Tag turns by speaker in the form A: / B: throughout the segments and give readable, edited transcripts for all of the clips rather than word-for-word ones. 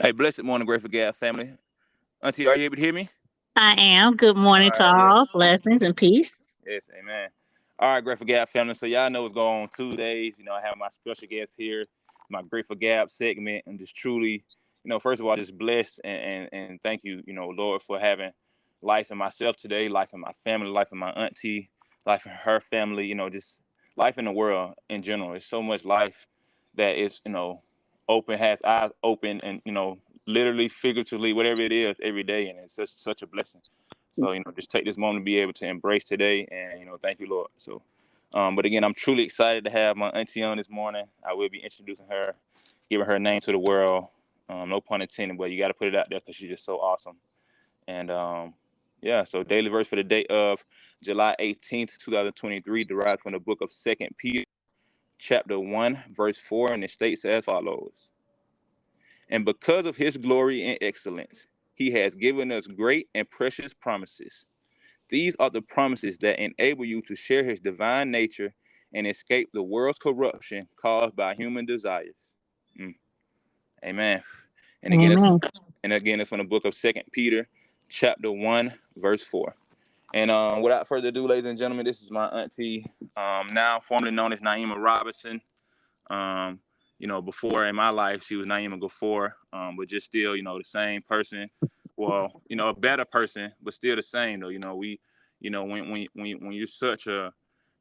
A: Hey, blessed morning, Grateful Gab family. Auntie, are you able to hear me?
B: I am. Good
A: All
B: morning to
A: right, yes.
B: all. Blessings and peace.
A: Yes, amen. All right, Grateful Gab family. So y'all know what's going on Tuesdays. I have my special guest here, my Grateful Gab segment. And just truly, first of all, just blessed and thank you, Lord, for having life in myself today, life in my family, life in my auntie, life in her family, just life in the world in general. It's so much life that is, open, has eyes open and, literally, figuratively, whatever it is every day. And it's just such a blessing. So, just take this moment to be able to embrace today and, thank you, Lord. So, but again, I'm truly excited to have my auntie on this morning. I will be introducing her, giving her name to the world. No pun intended, but you got to put it out there because she's just so awesome. And yeah, so daily verse for the day of July 18th, 2023 derives from the book of 2nd Peter, chapter 1, verse 4, and it states as follows. And because of his glory and excellence, he has given us great and precious promises. These are the promises that enable you to share his divine nature and escape the world's corruption caused by human desires. Mm. Amen. And again, it's
B: Amen.
A: from the book of 2nd Peter, chapter 1, verse 4. And without further ado, ladies and gentlemen, this is my auntie, now formerly known as Naima Robinson. Um, before in my life, she was Naima Gafour, but just still, the same person. Well, a better person, but still the same though. When you're such a,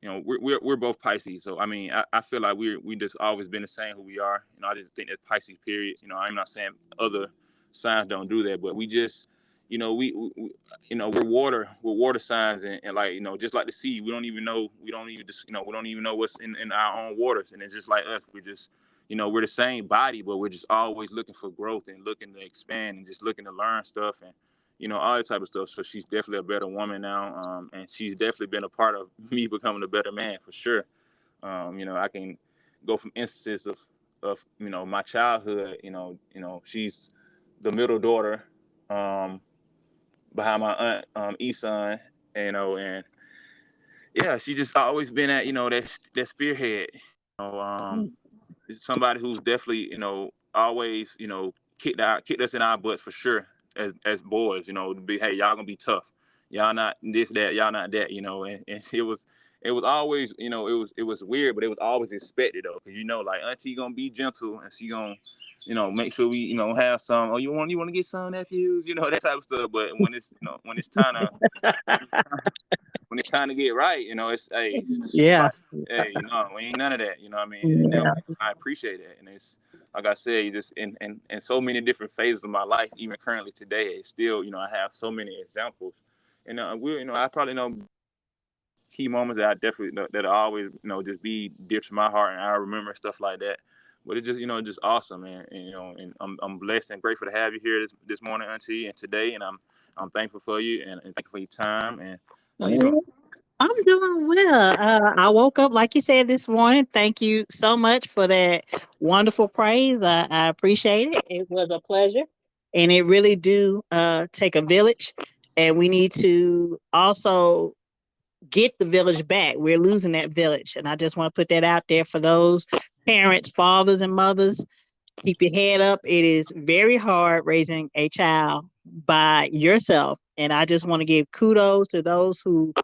A: we're both Pisces, so I mean, I feel like we just always been the same who we are. I just think that Pisces period. I'm not saying other signs don't do that, but we just, we're water signs, and like, just like the sea, we don't even know what's in our own waters, and it's just like us. We're just, we're the same body, but we're just always looking for growth and looking to expand and just looking to learn stuff and all that type of stuff. So she's definitely a better woman now, and she's definitely been a part of me becoming a better man for sure. I can go from instances of my childhood. She's the middle daughter, um, behind my aunt, Eson, and yeah, she just always been at that spearhead. know, um, Somebody who's definitely always kicked us in our butts for sure as boys. To be, hey, y'all gonna be tough. Y'all not this that. Y'all not that. And it was always it was weird, but it was always expected though, because like auntie gonna be gentle and she gonna make sure we have some. Oh, you want to get some nephews, that type of stuff. But when it's time to get right, it's, hey,
B: Yeah.
A: like, hey, we ain't none of that, what I mean? And
B: Yeah.
A: I appreciate that. And it's, like I said, just in so many different phases of my life, even currently today, it's still, I have so many examples. And I probably know key moments that I definitely, that I always, just be dear to my heart and I remember stuff like that. But it just, just awesome, man. And, and I'm blessed and grateful to have you here this morning, Auntie, and today. And I'm thankful for you and thankful for your time. And how you doing?
B: I'm doing well. I woke up, like you said, this morning. Thank you so much for that wonderful praise. I appreciate it. It was a pleasure. And it really do take a village. And we need to also get the village back. We're losing that village. And I just want to put that out there for those parents, fathers, and mothers. Keep your head up. It is very hard raising a child by yourself. And I just want to give kudos to those who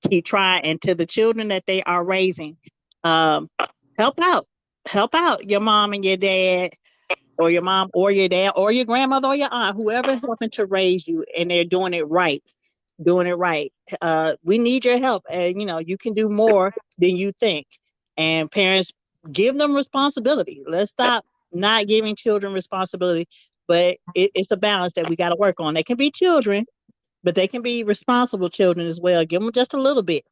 B: keep trying and to the children that they are raising. Um, help out. Help out your mom and your dad, or your mom or your dad, or your grandmother or your aunt, whoever's helping to raise you, and they're doing it right. Doing it right. We need your help. And, you can do more than you think. And parents, give them responsibility. Let's stop not giving children responsibility. But it's a balance that we got to work on. They can be children, but they can be responsible children as well. Give them just a little bit.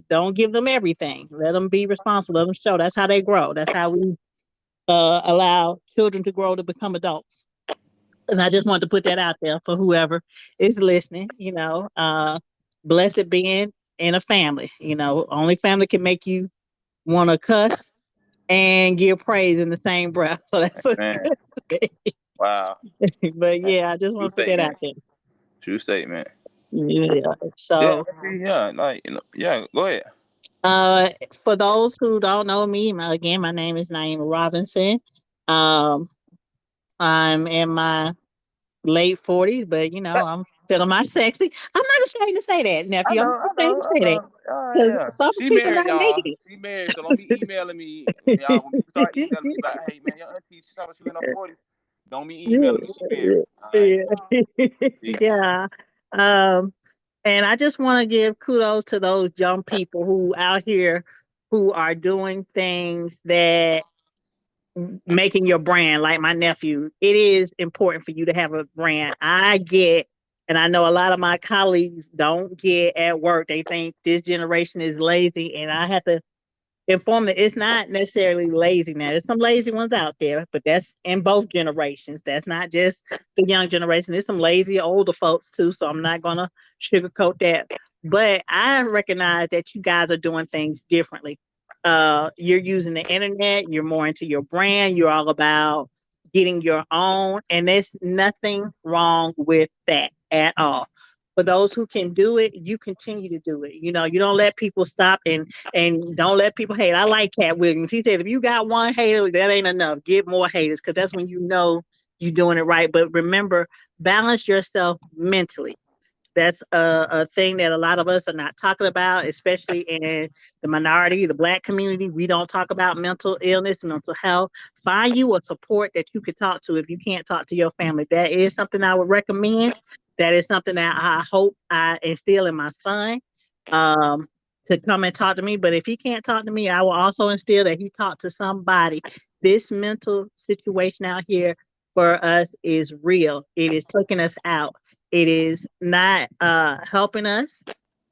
B: Don't give them everything. Let them be responsible. Let them show. That's how they grow. That's how we allow children to grow to become adults. And I just wanted to put that out there for whoever is listening. Blessed being in a family. Only family can make you want to cuss and give praise in the same breath. So that's a
A: Man,
B: good thing.
A: wow.
B: But yeah, I just
A: True
B: want to put that out
A: statement.
B: there.
A: True statement.
B: Yeah.
A: Yeah,
B: So
A: yeah, like yeah. Go ahead.
B: uh, for those who don't know me, again, my name is Naima Robinson. Um, I'm in my late 40s, but I'm feeling my sexy. I'm not ashamed to say that,
A: I
B: nephew. I'm
A: know,
B: not
A: I
B: ashamed
A: know,
B: to
A: I
B: say that
A: know. Oh
B: because
A: yeah,
B: some
A: she
B: people
A: married,
B: not
A: y'all.
B: making
A: She married, so don't be emailing me, y'all. When people start emailing me about, hey man, your auntie, she talking about she in her 40s. Don't be emailing me. She married. All right,
B: yeah.
A: peace.
B: Yeah. Um, and I just want to give kudos to those young people who out here who are doing things that making your brand, like my nephew. It is important for you to have a brand. I get, and I know a lot of my colleagues don't get at work. They think this generation is lazy, and I have to inform that it's not necessarily lazy now. There's some lazy ones out there, but that's in both generations. That's not just the young generation. There's some lazy older folks too. So I'm not gonna sugarcoat that. But I recognize that you guys are doing things differently. You're using the internet. You're more into your brand. You're all about getting your own, and there's nothing wrong with that at all. For those who can do it, you continue to do it. You don't let people stop and don't let people hate. I like Cat Williams. He said, if you got one hater, that ain't enough. Get more haters because that's when you know you're doing it right. But remember, balance yourself mentally. That's a thing that a lot of us are not talking about, especially in the minority, the Black community. We don't talk about mental illness, mental health. Find you a support that you can talk to if you can't talk to your family. That is something I would recommend. That is something that I hope I instill in my son, um, to come and talk to me. But if he can't talk to me, I will also instill that he talk to somebody. This mental situation out here for us is real. It is taking us out. It is not helping us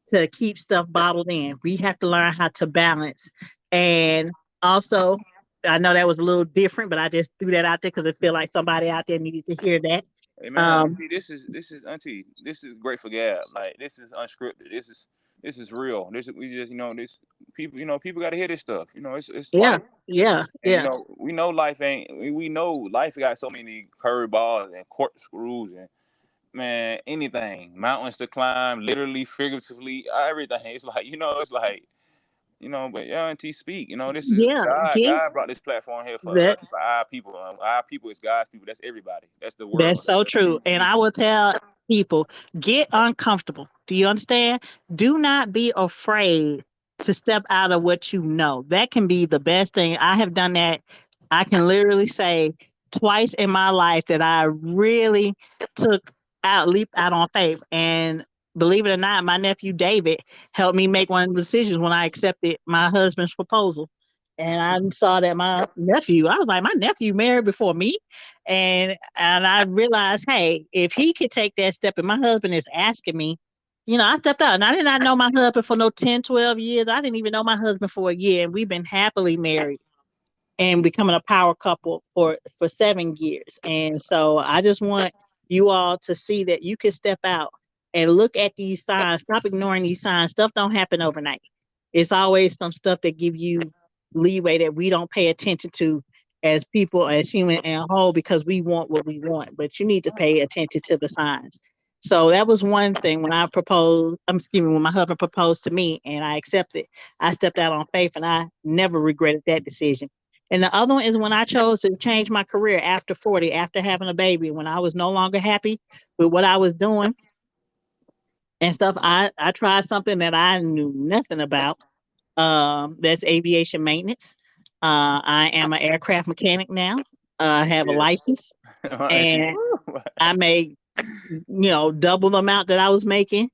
B: to keep stuff bottled in. We have to learn how to balance. And also, I know that was a little different, but I just threw that out there because I feel like somebody out there needed to hear that.
A: Hey man,
B: Um,
A: auntie, this is auntie. This is great for Gab. Like this is unscripted. This is real. This is we just this people people got to hear this stuff. It's
B: yeah,
A: life.
B: yeah,
A: And
B: yeah,
A: we know life ain't. We know life got so many curveballs and corkscrews and man anything mountains to climb, literally, figuratively, everything. It's like it's like but yeah, auntie speak. This is
B: yeah.
A: God.
B: Get
A: God brought this platform here for
B: that.
A: us, for our people. Our people is God's people. That's everybody. That's the
B: That's
A: world.
B: so
A: That's
B: true.
A: you,
B: And
A: me.
B: I will tell people, get uncomfortable. Do you understand? Do not be afraid to step out of what you know. That can be the best thing. I have done that. I can literally say twice in my life that I really leaped out on faith. And believe it or not, my nephew David helped me make one of the decisions when I accepted my husband's proposal. And I saw that I was like, my nephew married before me, and I realized, hey, if he could take that step and my husband is asking me, I stepped out and I did not know my husband for no 10, 12 years. I didn't even know my husband for a year. And we've been happily married and becoming a power couple for 7 years. And so I just want you all to see that you can step out and look at these signs. Stop ignoring these signs. Stuff don't happen overnight. It's always some stuff that give you leeway that we don't pay attention to as people, as human and whole, because we want what we want. But you need to pay attention to the signs. So that was one thing when I proposed. I'm excuse me, when my husband proposed to me and I accepted. I stepped out on faith, and I never regretted that decision. And the other one is when I chose to change my career after 40, after having a baby, when I was no longer happy with what I was doing and stuff. I tried something that I knew nothing about. That's aviation maintenance. I am an aircraft mechanic now. I have a
A: Yeah.
B: license,
A: Auntie,
B: and
A: woo.
B: I make double the amount that I was making,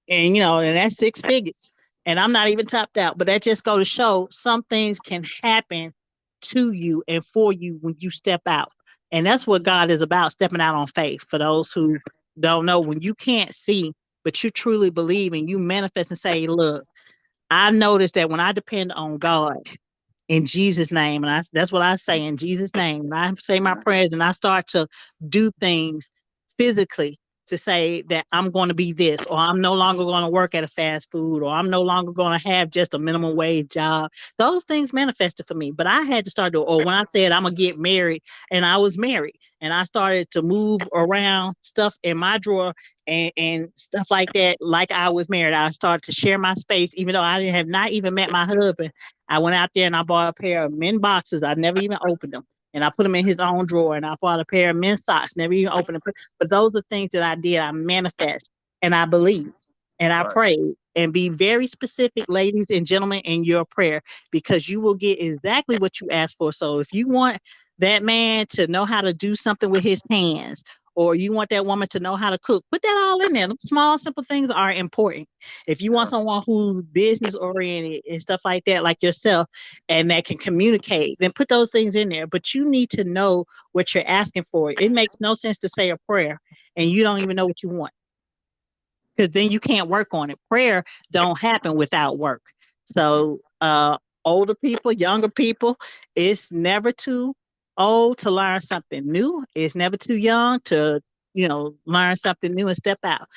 B: and that's 6 figures. And I'm not even topped out, but that just go to show some things can happen to you and for you when you step out. And that's what God is about, stepping out on faith. For those who don't know, when you can't see, but you truly believe and you manifest and say, look, I noticed that when I depend on God, in Jesus' name. And that's what I say in Jesus' name. And I say my prayers and I start to do things physically to say that I'm going to be this, or I'm no longer going to work at a fast food, or I'm no longer going to have just a minimum wage job. Those things manifested for me. But I had to start to, or when I said I'm going to get married, and I was married, and I started to move around stuff in my drawer and stuff like that, like I was married. I started to share my space, even though I didn't have not even met my husband. I went out there and I bought a pair of men boxes. I never even opened them. and I put them in his own drawer, and I bought a pair of men's socks, never even opened them. But those are things that I did. I manifest, and I believe, and I
A: Right.
B: prayed. And be very specific, ladies and gentlemen, in your prayer, because you will get exactly what you ask for. So if you want that man to know how to do something with his hands, or you want that woman to know how to cook, put that all in there. Them small, simple things are important. If you want
A: Yeah.
B: someone who's business oriented and stuff like that, like yourself, and that can communicate, then put those things in there. But you need to know what you're asking for. It makes no sense to say a prayer and you don't even know what you want, because then you can't work on it. Prayer don't happen without work. So older people, younger people, it's never too old to learn something new. It's never too young to, learn something new and step out.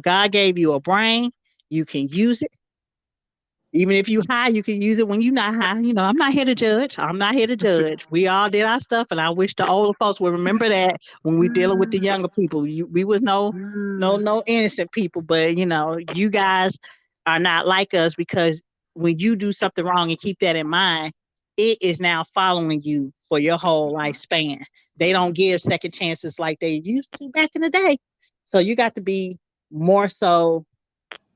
B: God gave you a brain. You can use it. Even if you high, you can use it when you're not high. I'm not here to judge. I'm not here to judge. We all did our stuff, and I wish the older folks would remember that when we dealing with the younger people. We was no innocent people, but you guys are not like us, because when you do something wrong and keep that in mind, it is now following you for your whole lifespan. They don't give second chances like they used to back in the day. So you got to be more so.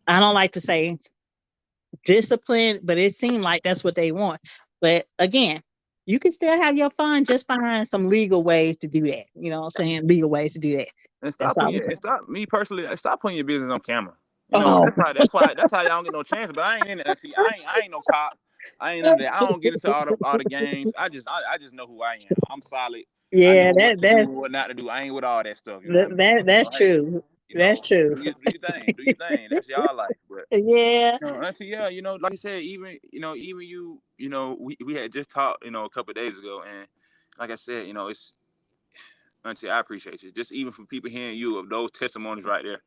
B: I don't like to say discipline, but it seemed like that's what they want. But again, you can still have your fun. Just find some legal ways to do that. You know what I'm saying? Legal ways to do that.
A: And
B: That's
A: stop
B: all
A: putting
B: I'm
A: your,
B: saying.
A: and stop me personally. Stop putting your business on camera.
B: Oh,
A: That's why y'all don't get no chance. But I ain't in it. Auntie. I ain't no cop. I ain't into that. I don't get into all the games. I just know who I am. I'm solid. I
B: yeah,
A: know what to do and what not to do. I ain't with all that stuff. You know what I mean?
B: that's
A: Hey,
B: true. That's true.
A: do your thing. Do your thing. That's y'all life. But
B: Yeah.
A: Auntie, yeah, like you said, even we had just talked, a couple of days ago, and like I said, it's Auntie, I appreciate you. Just even from people hearing you of those testimonies right there,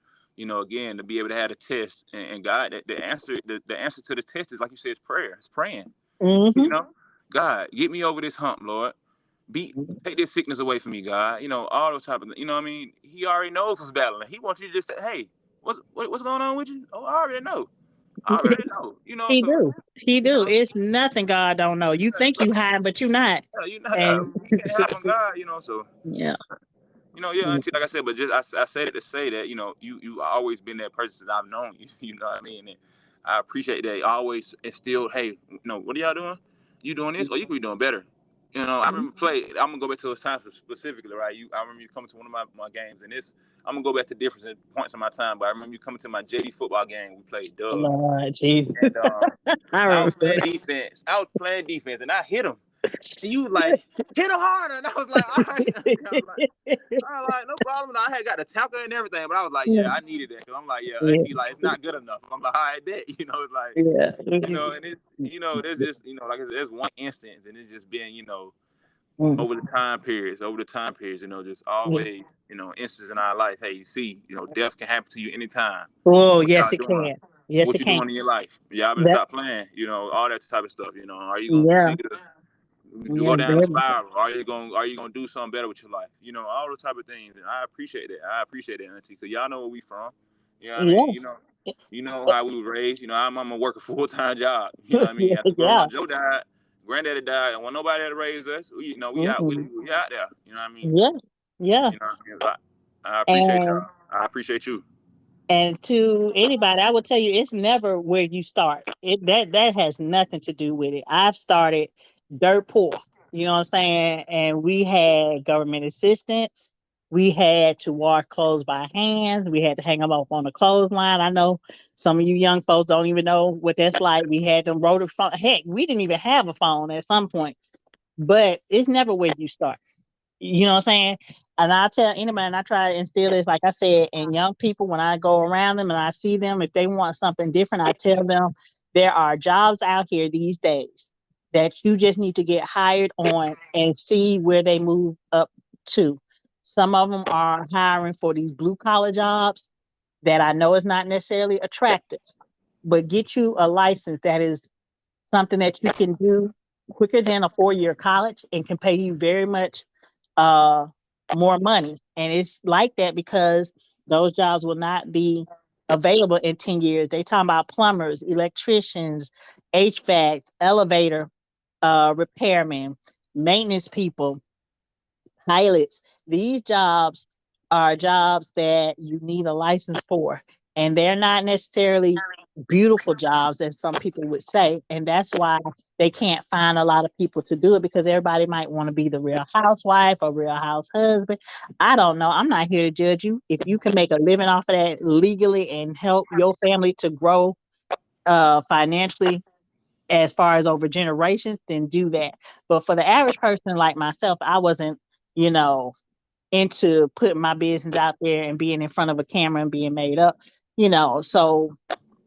A: again, to be able to have a test and God, the answer to the test is like you said, it's prayer. It's praying. You
B: Hmm.
A: know, God, get me over this hump, Lord. Take this sickness away from me, God. All those type of, what I mean. He already knows what's battling. He wants you to just say, hey, what's going on with you? Oh, I already know. I already know.
B: He
A: So
B: do. He
A: you
B: do.
A: know,
B: It's nothing God don't know. You think you hide, but you not.
A: you know,
B: And
A: you can't hide from God. So
B: yeah.
A: yeah, Auntie, like I said, but just I said it to say that you always been that person since I've known you. You know what I mean? And I appreciate that. You always instilled, hey, what are y'all doing? You doing this, or you could be doing better. I remember play. I'm gonna go back to those times specifically, right? I remember you coming to one of my games, and this I'm gonna go back to different points in my time. But I remember you coming to my JD football game. We played Dub,
B: Lord Jesus.
A: and
B: I
A: I was
B: remember
A: playing defense. And I hit him, and you was like hit him harder, and I was like, all right. I was like, all right, no problem. I had got the tackle and everything, but I was like, yeah, I needed that because I'm like, yeah,
B: Yeah,
A: Auntie, like it's not good enough. I'm like, all right, bet. It's like,
B: yeah.
A: and it, there's just, like I said, there's one instance, and it's just been,
B: Mm.
A: over the time periods, just always, instances in our life. Hey, you see, death can happen to you anytime.
B: Oh,
A: What
B: yes,
A: y'all
B: it
A: doing?
B: can. Yes,
A: What
B: it
A: you
B: can.
A: doing in your life? Y'all better
B: That,
A: stop playing. All that type of stuff. Are you gonna
B: yeah,
A: continue to
B: yeah,
A: go down the
B: very,
A: spiral? Are you gonna do something better with your life? All those type of things. And I appreciate that. I appreciate that, Auntie, because y'all know where we from. You know what I mean?
B: yeah,
A: You know how we were raised. I'm a work a full-time job. You know what I mean? After Grandma
B: yeah.
A: Joe died, Granddaddy died, and when nobody had to raise us, we out
B: Hmm.
A: we out there. You know what I mean?
B: Yeah, yeah.
A: You know what I mean? I appreciate
B: And
A: y'all. I appreciate you.
B: to anybody, I would tell you, it's never where you start. That has nothing to do with it. I've started dirt poor. You know what I'm saying? And we had government assistance. We had to wash clothes by hand. We had to hang them up on the clothesline. I know some of you young folks don't even know what that's like. We had them rotary phone. Heck, we didn't even have a phone at some points. But it's never where you start. You know what I'm saying? And I tell anybody, and I try to instill this, like I said, in young people, when I go around them and I see them, if they want something different, I tell them there are jobs out here these days that you just need to get hired on and see where they move up to. Some of them are hiring for these blue collar jobs that I know is not necessarily attractive, but get you a license that is something that you can do quicker than a 4-year college and can pay you very much uh, more money. And it's like that because those jobs will not be available in 10 years. They talking about plumbers, electricians, HVAC, elevator repairmen. maintenance people, pilots. These jobs are jobs that you need a license for, and they're not necessarily beautiful jobs, as some people would say. And that's why they can't find a lot of people to do it because everybody might want to be the real housewife or real house husband. I don't know. I'm not here to judge you. If you can make a living off of that legally and help your family to grow financially as far as over generations, then do that. But for the average person like myself, I wasn't, you know, into putting my business out there and being in front of a camera and being made up, So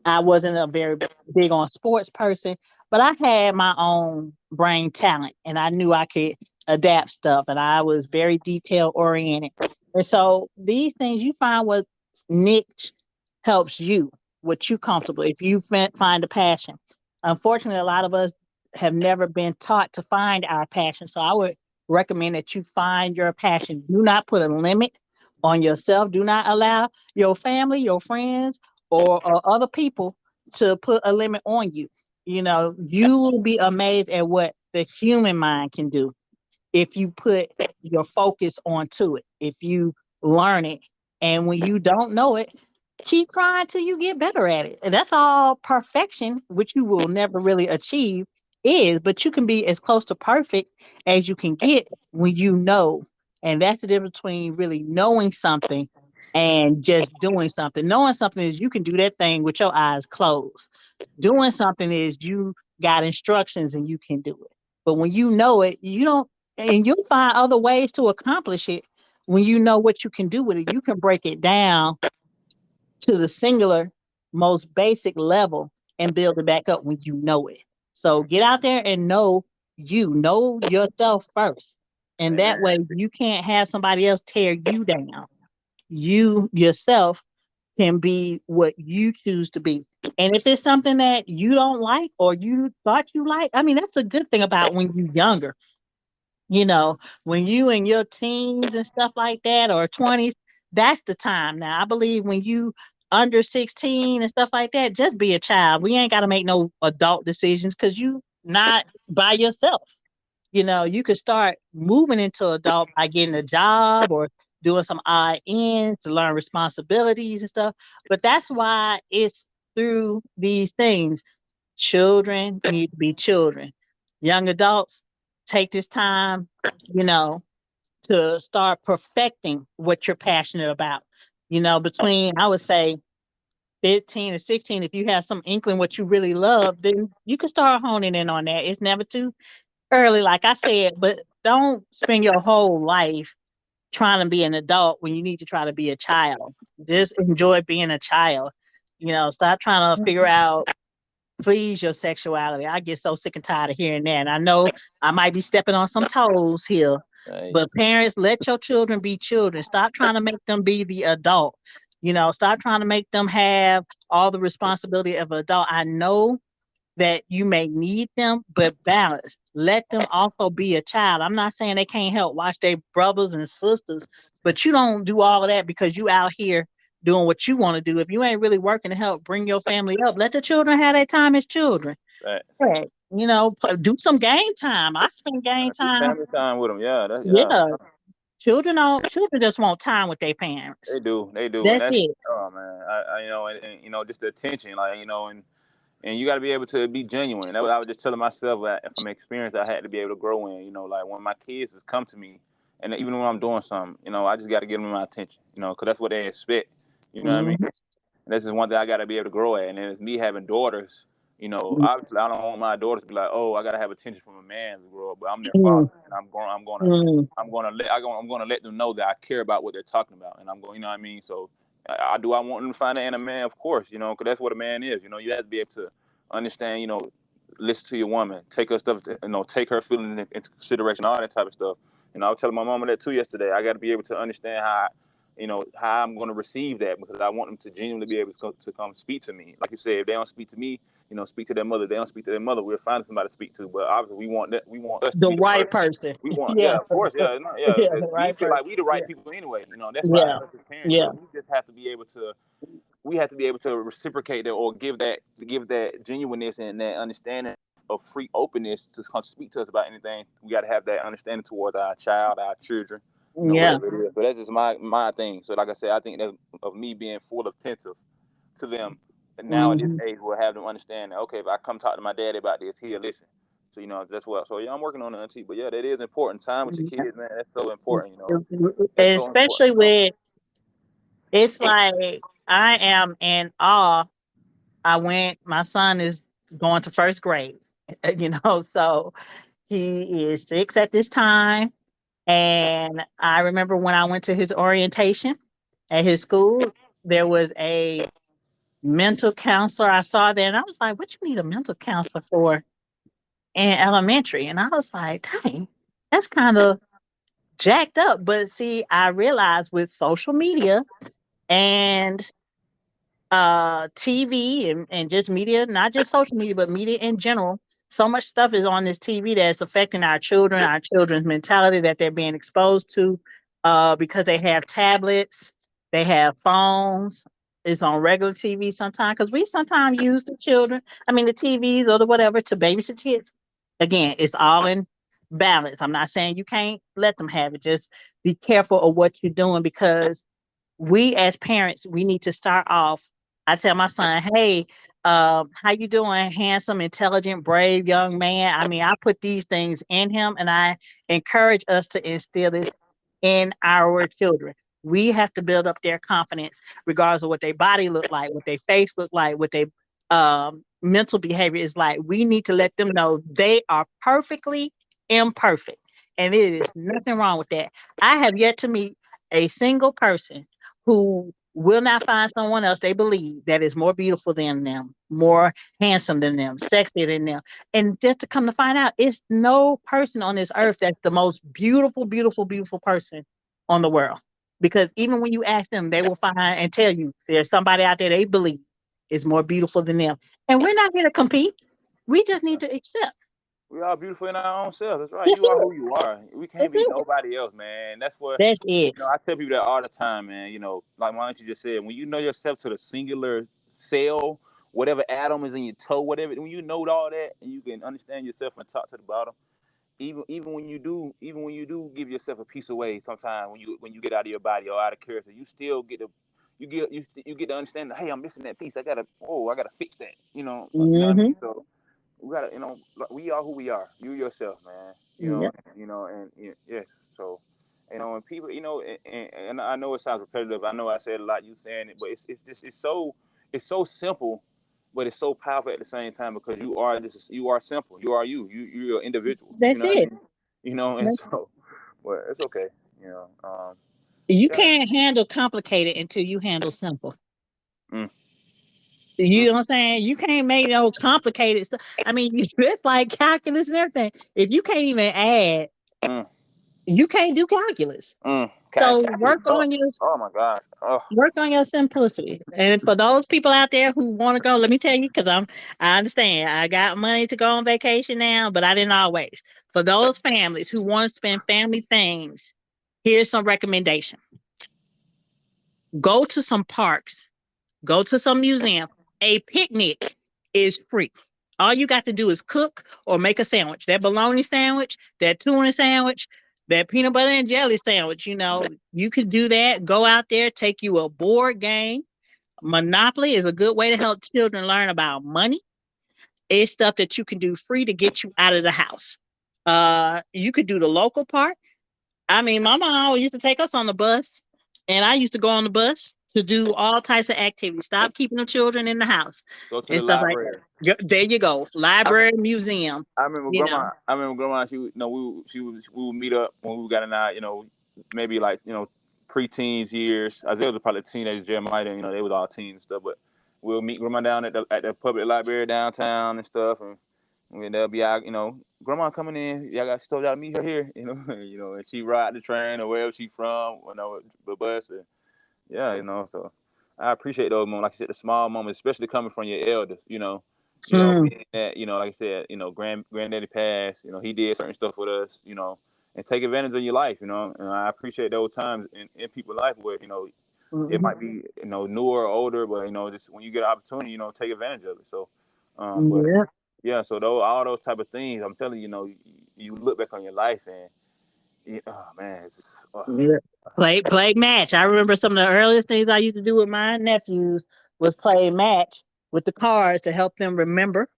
B: I wasn't a very big on sports person, but I had my own brain talent and I knew I could adapt stuff and I was very detail oriented. And so these things you find what niche helps you, what you comfortable. If you find a passion. Unfortunately, a lot of us have never been taught to find our passion. So I would recommend that you find your passion. Do not put a limit on yourself. Do not allow your family, your friends, or other people to put a limit on you. You will be amazed at what the human mind can do if you put your focus onto it, if you learn it. And when you don't know it, keep trying till you get better at it. And that's all perfection, which you will never really achieve, is, but you can be as close to perfect as you can get when you know. And that's the difference between really knowing something and just doing something. Knowing something is you can do that thing with your eyes closed. Doing something is you got instructions and you can do it. But when you know it, you don't, and you'll find other ways to accomplish it when you know what you can do with it. You can break it down to the singular, most basic level and build it back up when you know it. So get out there and know yourself first. And that
A: Amen.
B: way you can't have somebody else tear you down. You yourself can be what you choose to be. And if it's something that you don't like or you thought you like, I mean, that's a good thing about when you're younger. When you in your teens and stuff like that or 20s, that's the time. Now, I believe when you under 16 and stuff like that, just be a child. We ain't got to make no adult decisions because you not by yourself. You could start moving into adult by getting a job or doing some odd ends to learn responsibilities and stuff. But that's why it's through these things. Children need to be children. Young adults take this time, you know, to start perfecting what you're passionate about. Between, I would say, 15 and 16, if you have some inkling what you really love, then you can start honing in on that. It's never too early, like I said, but don't spend your whole life trying to be an adult when you need to try to be a child. Just enjoy being a child. Stop trying to figure out please your sexuality. I get so sick and tired of hearing that. And I know I might be stepping on some toes here,
A: Right.
B: but parents, let your children be children. Stop trying to make them be the adult. Stop trying to make them have all the responsibility of an adult. I know that you may need them, but balance. Let them also be a child. I'm not saying they can't help watch their brothers and sisters, but you don't do all of that because you out here doing what you want to do. If you ain't really working to help bring your family up, let the children have their time as children.
A: Right.
B: Yeah. Do some game time. I spend game
A: Do
B: time.
A: family time with them. Yeah. That, yeah.
B: Yeah. Children just want time with their parents.
A: They do. They do. And
B: That's
A: that's
B: it.
A: oh man. And just the attention, like and you got to be able to be genuine. That was I was just telling myself that from experience I had to be able to grow in. Like when my kids has come to me, and even when I'm doing something, I just got to give them my attention. Because that's what they expect. You know what I mean?
B: Mhm.
A: And this is one thing I got to be able to grow at. And then it's me having daughters. Obviously I don't want my daughters to be like, oh, I got to have attention from a man to grow up, but I'm their father,
B: Mhm.
A: and
B: Mhm.
A: I'm gonna let them know that I care about what they're talking about, and I'm going, you know what I mean. So, I want them to find that in a man, of course, because that's what a man is. You have to be able to understand, listen to your woman, take her stuff, take her feelings into consideration, all that type of stuff. I was telling my mama that too yesterday. I got to be able to understand how I'm going to receive that because I want them to genuinely be able to come speak to me. Like you said, if they don't speak to me, speak to their mother. If they don't speak to their mother, we'll find somebody to speak to. But obviously, we want that. We want us to
B: The
A: be the
B: right
A: first.
B: person.
A: We want,
B: Yeah.
A: yeah, of course, yeah, no, yeah.
B: Yeah, the
A: We
B: right
A: feel
B: person.
A: like we the right
B: Yeah.
A: people anyway. That's why
B: Yeah.
A: us as parents,
B: Yeah.
A: we just have to be able to. We have to be able to reciprocate that or give that genuineness and that understanding of free openness to come speak to us about anything. We got to have that understanding towards our child, our children,
B: Yeah.
A: whatever it is. So that's just my thing. So like I said, I think that of me being full attentive to them, and now at this
B: Hmm.
A: age, will have them understand that okay, if I come talk to my daddy about this, he'll listen. So that's what. So yeah, I'm working on it, auntie. But yeah, that is important. Time with your kids, man. That's so important. That's so important.
B: Especially with, it's like I am in awe. My son is going to first grade, so he is 6 at this time. And I remember when I went to his orientation at his school, there was a mental counselor I saw there, and I was like, "What you need a mental counselor for in elementary?" And I was like, "Dang, that's kind of jacked up." But see, I realized with social media and TV and just media, not just social media, but media in general. So much stuff is on this TV that's affecting our children's mentality that they're being exposed to because they have tablets, they have phones. It's on regular TV sometimes because we sometimes use the children, I mean, the TVs or the whatever to babysit kids. Again, it's all in balance. I'm not saying you can't let them have it. Just be careful of what you're doing because we as parents, we need to start off. I tell my son, "Hey, how you doing? Handsome, intelligent, brave young man." I mean, I put these things in him, and I encourage us to instill this in our children. We have to build up their confidence, regardless of what their body look like, what their face look like, what their mental behavior is like. We need to let them know they are perfectly imperfect, and it is nothing wrong with that. I have yet to meet a single person who will not find someone else they believe that is more beautiful than them, more handsome than them, sexier than them. And just to come to find out, it's no person on this earth that's the most beautiful, beautiful, beautiful person on the world. Because even when you ask them, they will find and tell you there's somebody out there they believe is more beautiful than them. And we're not here to compete. We just need to accept.
A: We are beautiful in our own self. That's right.
B: That's
A: You are
B: it.
A: who you are. We can't
B: That's
A: be
B: it.
A: nobody else, man. That's what
B: That's it.
A: I tell people that all the time, man. Like my auntie just said, when you know yourself to the singular cell, whatever atom is in your toe, whatever, when you know all that and you can understand yourself from top to the bottom, even when you do give yourself a piece away, sometimes when you get out of your body or out of character, you still get to you get to understand that hey, I'm missing that piece. I gotta fix that. You know what I
B: Hmm.
A: mean? So we gotta, like, we are who we are. You yourself, man.
B: Yep.
A: And yes. So, and people, and I know it sounds repetitive. I know I said a lot. You saying it, but it's so simple, but it's so powerful at the same time because you are simple. You are you're an individual. You
B: That's
A: know what I
B: it.
A: mean? And so, but it's okay.
B: You
A: Yeah.
B: can't handle complicated until you handle simple.
A: Mm,
B: You
A: mm,
B: know what I'm saying? You can't make no complicated stuff. I mean, it's like calculus and everything. If you can't even add,
A: mm,
B: you can't do calculus. So
A: Calculus sucks. Oh my gosh. Oh,
B: work on your simplicity. And for those people out there who want to go, let me tell you, because I understand. I got money to go on vacation now, but I didn't always. For those families who want to spend family things, here's some recommendation. Go to some parks. Go to some museum. A picnic is free. All you got to do is cook or make a sandwich. That bologna sandwich, that tuna sandwich, that peanut butter and jelly sandwich, you could do that. Go out there, take you a board game. Monopoly is a good way to help children learn about money. It's stuff that you can do free to get you out of the house. You could do the local park. I mean, my mom always used to take us on the bus, and I used to go on the bus to do all types of activities. Stop keeping the children in the house
A: go to
B: and
A: the
B: stuff like
A: library.
B: that. There you go,
A: I
B: library, museum.
A: I remember
B: You know,
A: grandma. I remember grandma. We would meet up when we got in our maybe like pre-teens years. Isaiah was probably teenagers. Jeremiah, they was all teens and stuff. But we'll meet grandma down at the public library downtown and stuff, and they'll be out. Grandma coming in. Y'all got told y'all to meet her here. And she ride the train or wherever she from. The bus. And yeah, so I appreciate those moments. Like I said, the small moments, especially coming from your elders.
B: hmm.
A: Being that, like I said, granddaddy passed, he did certain stuff with us, and take advantage of your life, and I appreciate those times in people's life where, it
B: Hmm.
A: might be, newer or older, but, just when you get an opportunity, take advantage of it. So, but
B: Yeah.
A: yeah. So those all those type of things, I'm telling you, you look back on your life and oh man, it's just
B: Yeah. Play match. I remember some of the earliest things I used to do with my nephews was play match with the cards to help them remember.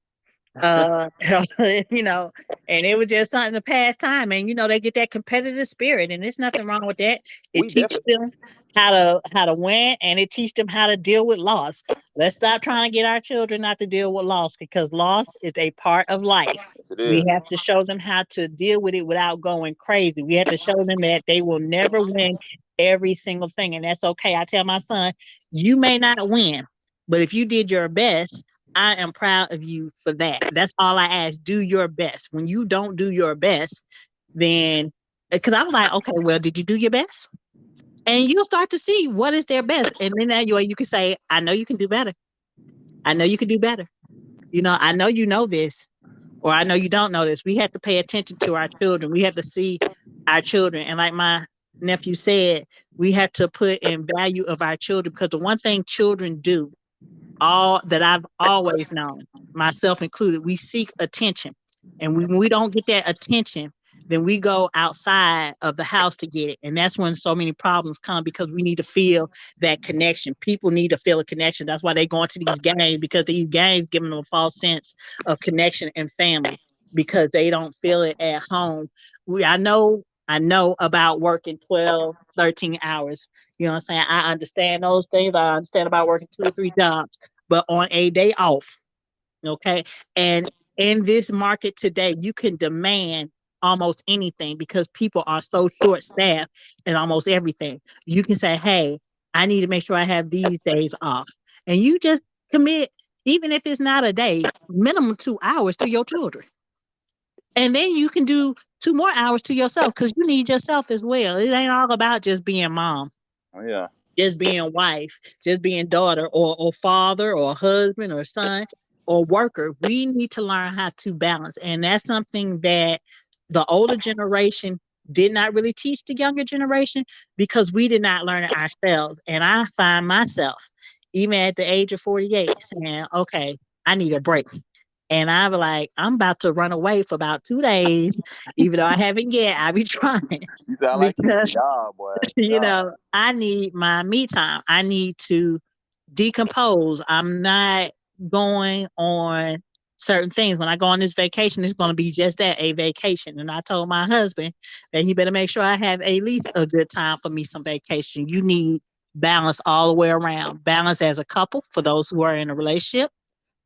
B: You know, and it was just something to pass time. And they get that competitive spirit, and there's nothing wrong with that. It
A: we
B: teaches
A: definitely
B: them how to win, and it teaches them how to deal with loss. Let's stop trying to get our children not to deal with loss, because loss is a part of life.
A: yes it
B: We
A: is.
B: have to show them how to deal with it without going crazy. We have to show them that they will never win every single thing, and that's okay. I tell my son, you may not win, but if you did your best, I am proud of you for that. That's all I ask. Do your best. When you don't do your best, then because I was like, okay, well, did you do your best? And you'll start to see what is their best. And then that way you can say, I know you can do better. I know you can do better. I know you know this, or I know you don't know this. We have to pay attention to our children. We have to see our children. And like my nephew said, we have to put in value of our children, because the one thing children do, all that I've always known, myself included, we seek attention. And when we don't get that attention, then we go outside of the house to get it. And that's when so many problems come, because we need to feel that connection. People need to feel a connection. That's why they go into these games, because these games give them a false sense of connection and family, because they don't feel it at home. I know about working 12, 13 hours. You know what I'm saying? I understand those things. I understand about working 2 or 3 jobs, but on a day off, okay? And in this market today, you can demand almost anything, because people are so short staffed in almost everything. You can say, hey, I need to make sure I have these days off. And you just commit, even if it's not a day, minimum 2 hours to your children. And then you can do 2 more hours to yourself, because you need yourself as well. It ain't all about just being mom,
A: Oh, yeah.
B: just being wife, just being daughter, or father, or husband, or son, or worker. We need to learn how to balance. And that's something that the older generation did not really teach the younger generation, because we did not learn it ourselves. And I find myself, even at the age of 48, saying, okay, I need a break. And I be like, I'm about to run away for about 2 days, even though I haven't yet. I be trying
A: You sound like you.
B: because
A: Yeah, boy. Yeah.
B: I need my me time. I need to decompose. I'm not going on certain things. When I go on this vacation, it's going to be just that, a vacation. And I told my husband that he better make sure I have at least a good time for me some vacation. You need balance all the way around. Balance as a couple for those who are in a relationship,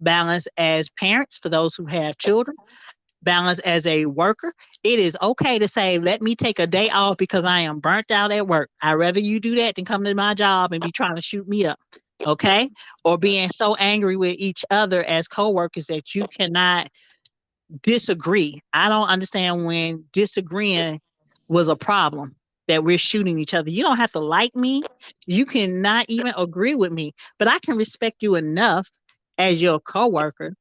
B: balance as parents for those who have children, balance as a worker. It is okay to say, let me take a day off because I am burnt out at work. I'd rather you do that than come to my job and be trying to shoot me up. Okay. Or being so angry with each other as coworkers that you cannot disagree. I don't understand when disagreeing was a problem, that we're shooting each other. You don't have to like me. You can not even agree with me, but I can respect you enough as your coworker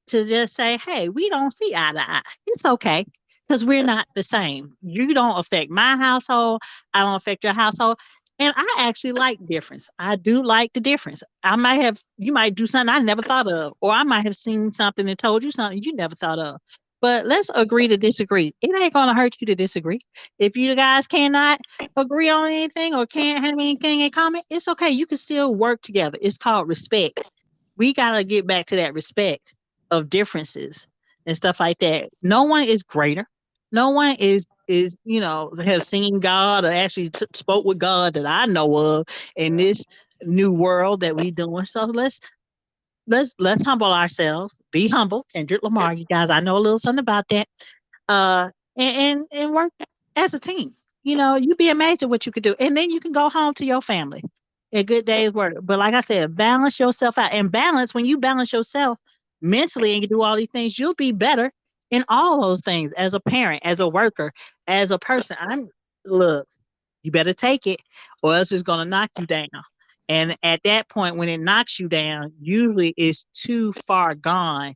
B: to just say, hey, we don't see eye to eye. It's okay, because we're not the same. You don't affect my household. I don't affect your household. And I actually like difference. I do like the difference. You might do something I never thought of, or I might have seen something and told you something you never thought of. But let's agree to disagree. It ain't going to hurt you to disagree. If you guys cannot agree on anything or can't have anything in common, it's okay. You can still work together. It's called respect. We got to get back to that respect of differences and stuff like that. No one is greater. No one is have seen God or actually spoke with God that I know of in this new world that we doing. So let's humble ourselves. Be humble, Kendrick Lamar. You guys, I know a little something about that. And work as a team. You'd be amazed at what you could do, and then you can go home to your family. A good day's work. But like I said, balance yourself out, and balance when you balance yourself mentally and you do all these things, you'll be better in all those things as a parent, as a worker, as a person. Look, you better take it, or else it's gonna knock you down. And at that point, when it knocks you down, usually it's too far gone,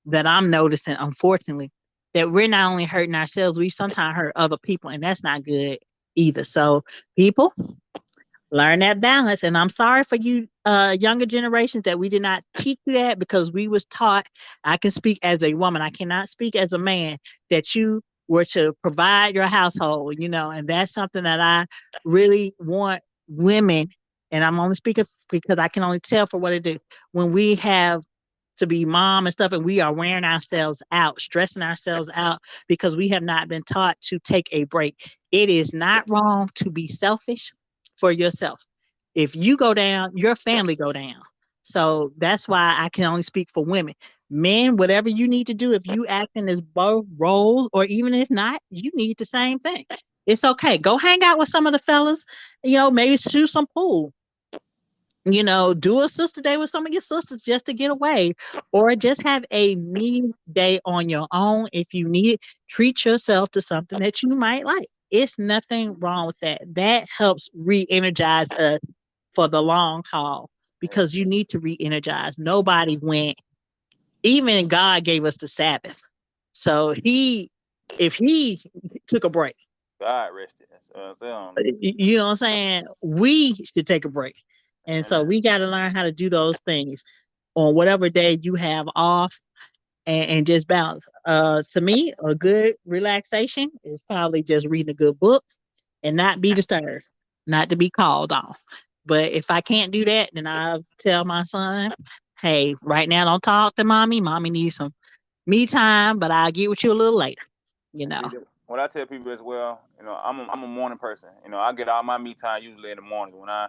B: that I'm noticing, unfortunately, that we're not only hurting ourselves, we sometimes hurt other people, and that's not good either. So, people, learn that balance. And I'm sorry for you, younger generations that we did not teach you that because we was taught. I can speak as a woman. I cannot speak as a man that you were to provide your household, and that's something that I really want women, and I'm only speaking because I can only tell for what it do. When we have to be mom and stuff and we are wearing ourselves out, stressing ourselves out because we have not been taught to take a break. It is not wrong to be selfish for yourself. If you go down, your family go down. So that's why I can only speak for women. Men, whatever you need to do, if you acting as both roles, or even if not, you need the same thing. It's okay. Go hang out with some of the fellas, maybe shoot some pool, do a sister day with some of your sisters just to get away, or just have a me day on your own if you need it. Treat yourself to something that you might like. It's nothing wrong with that. That helps re energize us for the long haul
A: Yeah.
B: because you need to re energize. Nobody went, even God gave us the Sabbath. So if he took a break,
A: God rested. That's what I'm saying.
B: you know what I'm saying? We should take a break. And so
A: Amen.
B: we got to learn how to do those things on whatever day you have off, and just bounce. To me, a good relaxation is probably just reading a good book and not be disturbed, not to be called on. But if I can't do that, then I'll tell my son, hey, right now don't talk to mommy. Mommy needs some me time, but I'll get with you a little later, you
A: And
B: know.
A: see, what I tell people as well, I'm a morning person. I get all my me time usually in the morning. When I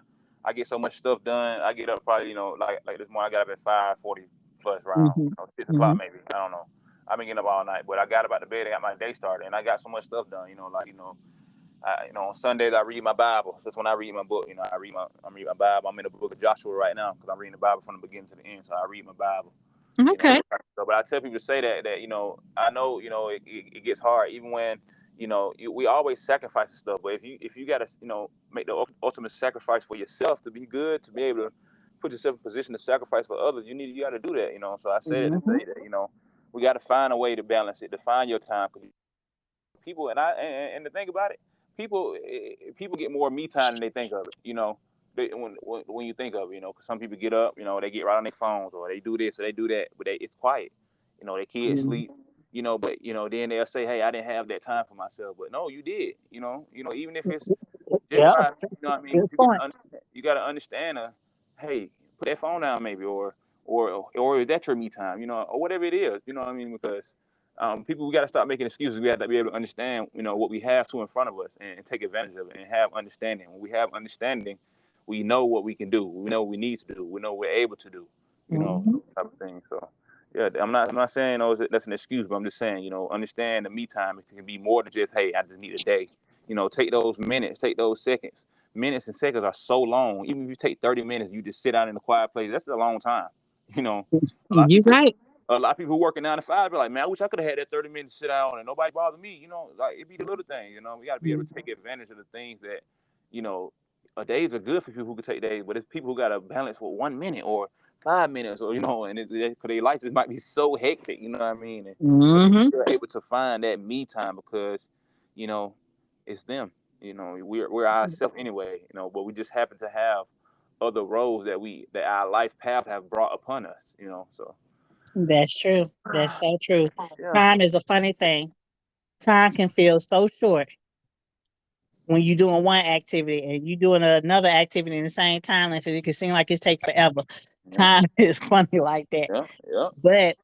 A: get so much stuff done, I get up probably, like this morning I got up at 5:40 plus around,
B: Hmm.
A: 6 o'clock
B: Hmm.
A: maybe. I don't know. I've been getting up all night, but I got up out the bed and got my day started, and I got so much stuff done. On Sundays I read my Bible. That's when I read my book. I'm reading my Bible. I'm in the book of Joshua right now because I'm reading the Bible from the beginning to the end. So I read my Bible.
B: Okay.
A: So, but I tell people to say that I know it gets hard even when we always sacrifice stuff. But if you gotta make the ultimate sacrifice for yourself to be good, to be able to put yourself in a position to sacrifice for others, you got to do that. So I say it to
B: Hmm.
A: say that we got to find a way to balance it, to find your time. Because people and to think about it, people get more me time than they think of it. When you think of it, because some people get up, they get right on their phones or they do this or they do that, but it's quiet. Their kids
B: Hmm.
A: sleep. But then they'll say, "Hey, I didn't have that time for myself," but no, you did. Even if it's just
B: Yeah,
A: 5 minutes, what I mean,
B: good point.
A: you got to understand, hey, put that phone down maybe, or is that your me time, or whatever it is, what I mean, because people, we got to stop making excuses. We have to be able to understand, what we have to in front of us, and take advantage of it and have understanding. When we have understanding, we know what we can do. We know what we need to do. We know what we're able to do.
B: Hmm.
A: Type of thing. So, yeah, I'm not saying that's an excuse, but I'm just saying, understand the me time. It can be more than just, hey, I just need a day. Take those minutes, take those seconds. Minutes and seconds are so long. Even if you take 30 minutes, you just sit down in a quiet place. That's a long time. A lot of
B: You
A: people
B: right.
A: a lot of people who working 9 to 5 be like, man, I wish I could have had that 30 minutes to sit down and nobody bother me. Like it be the little things. We got to be able to take advantage of the things that, you know, days are good for people who can take days, but it's people who got to balance for 1 minute or 5 minutes or, and because their life just might be so hectic, you know what I mean? But they
B: Hmm.
A: still able to find that me time because, you know, it's them. We're ourselves anyway, but we just happen to have other roles that our life paths have brought upon us. So
B: That's true. That's so true.
A: yeah.
B: Time is a funny thing. Time can feel so short when you're doing one activity and you doing another activity in the same time. If it can seem like it take forever,
A: Yeah,
B: time is funny like that.
A: yeah, yeah.
B: But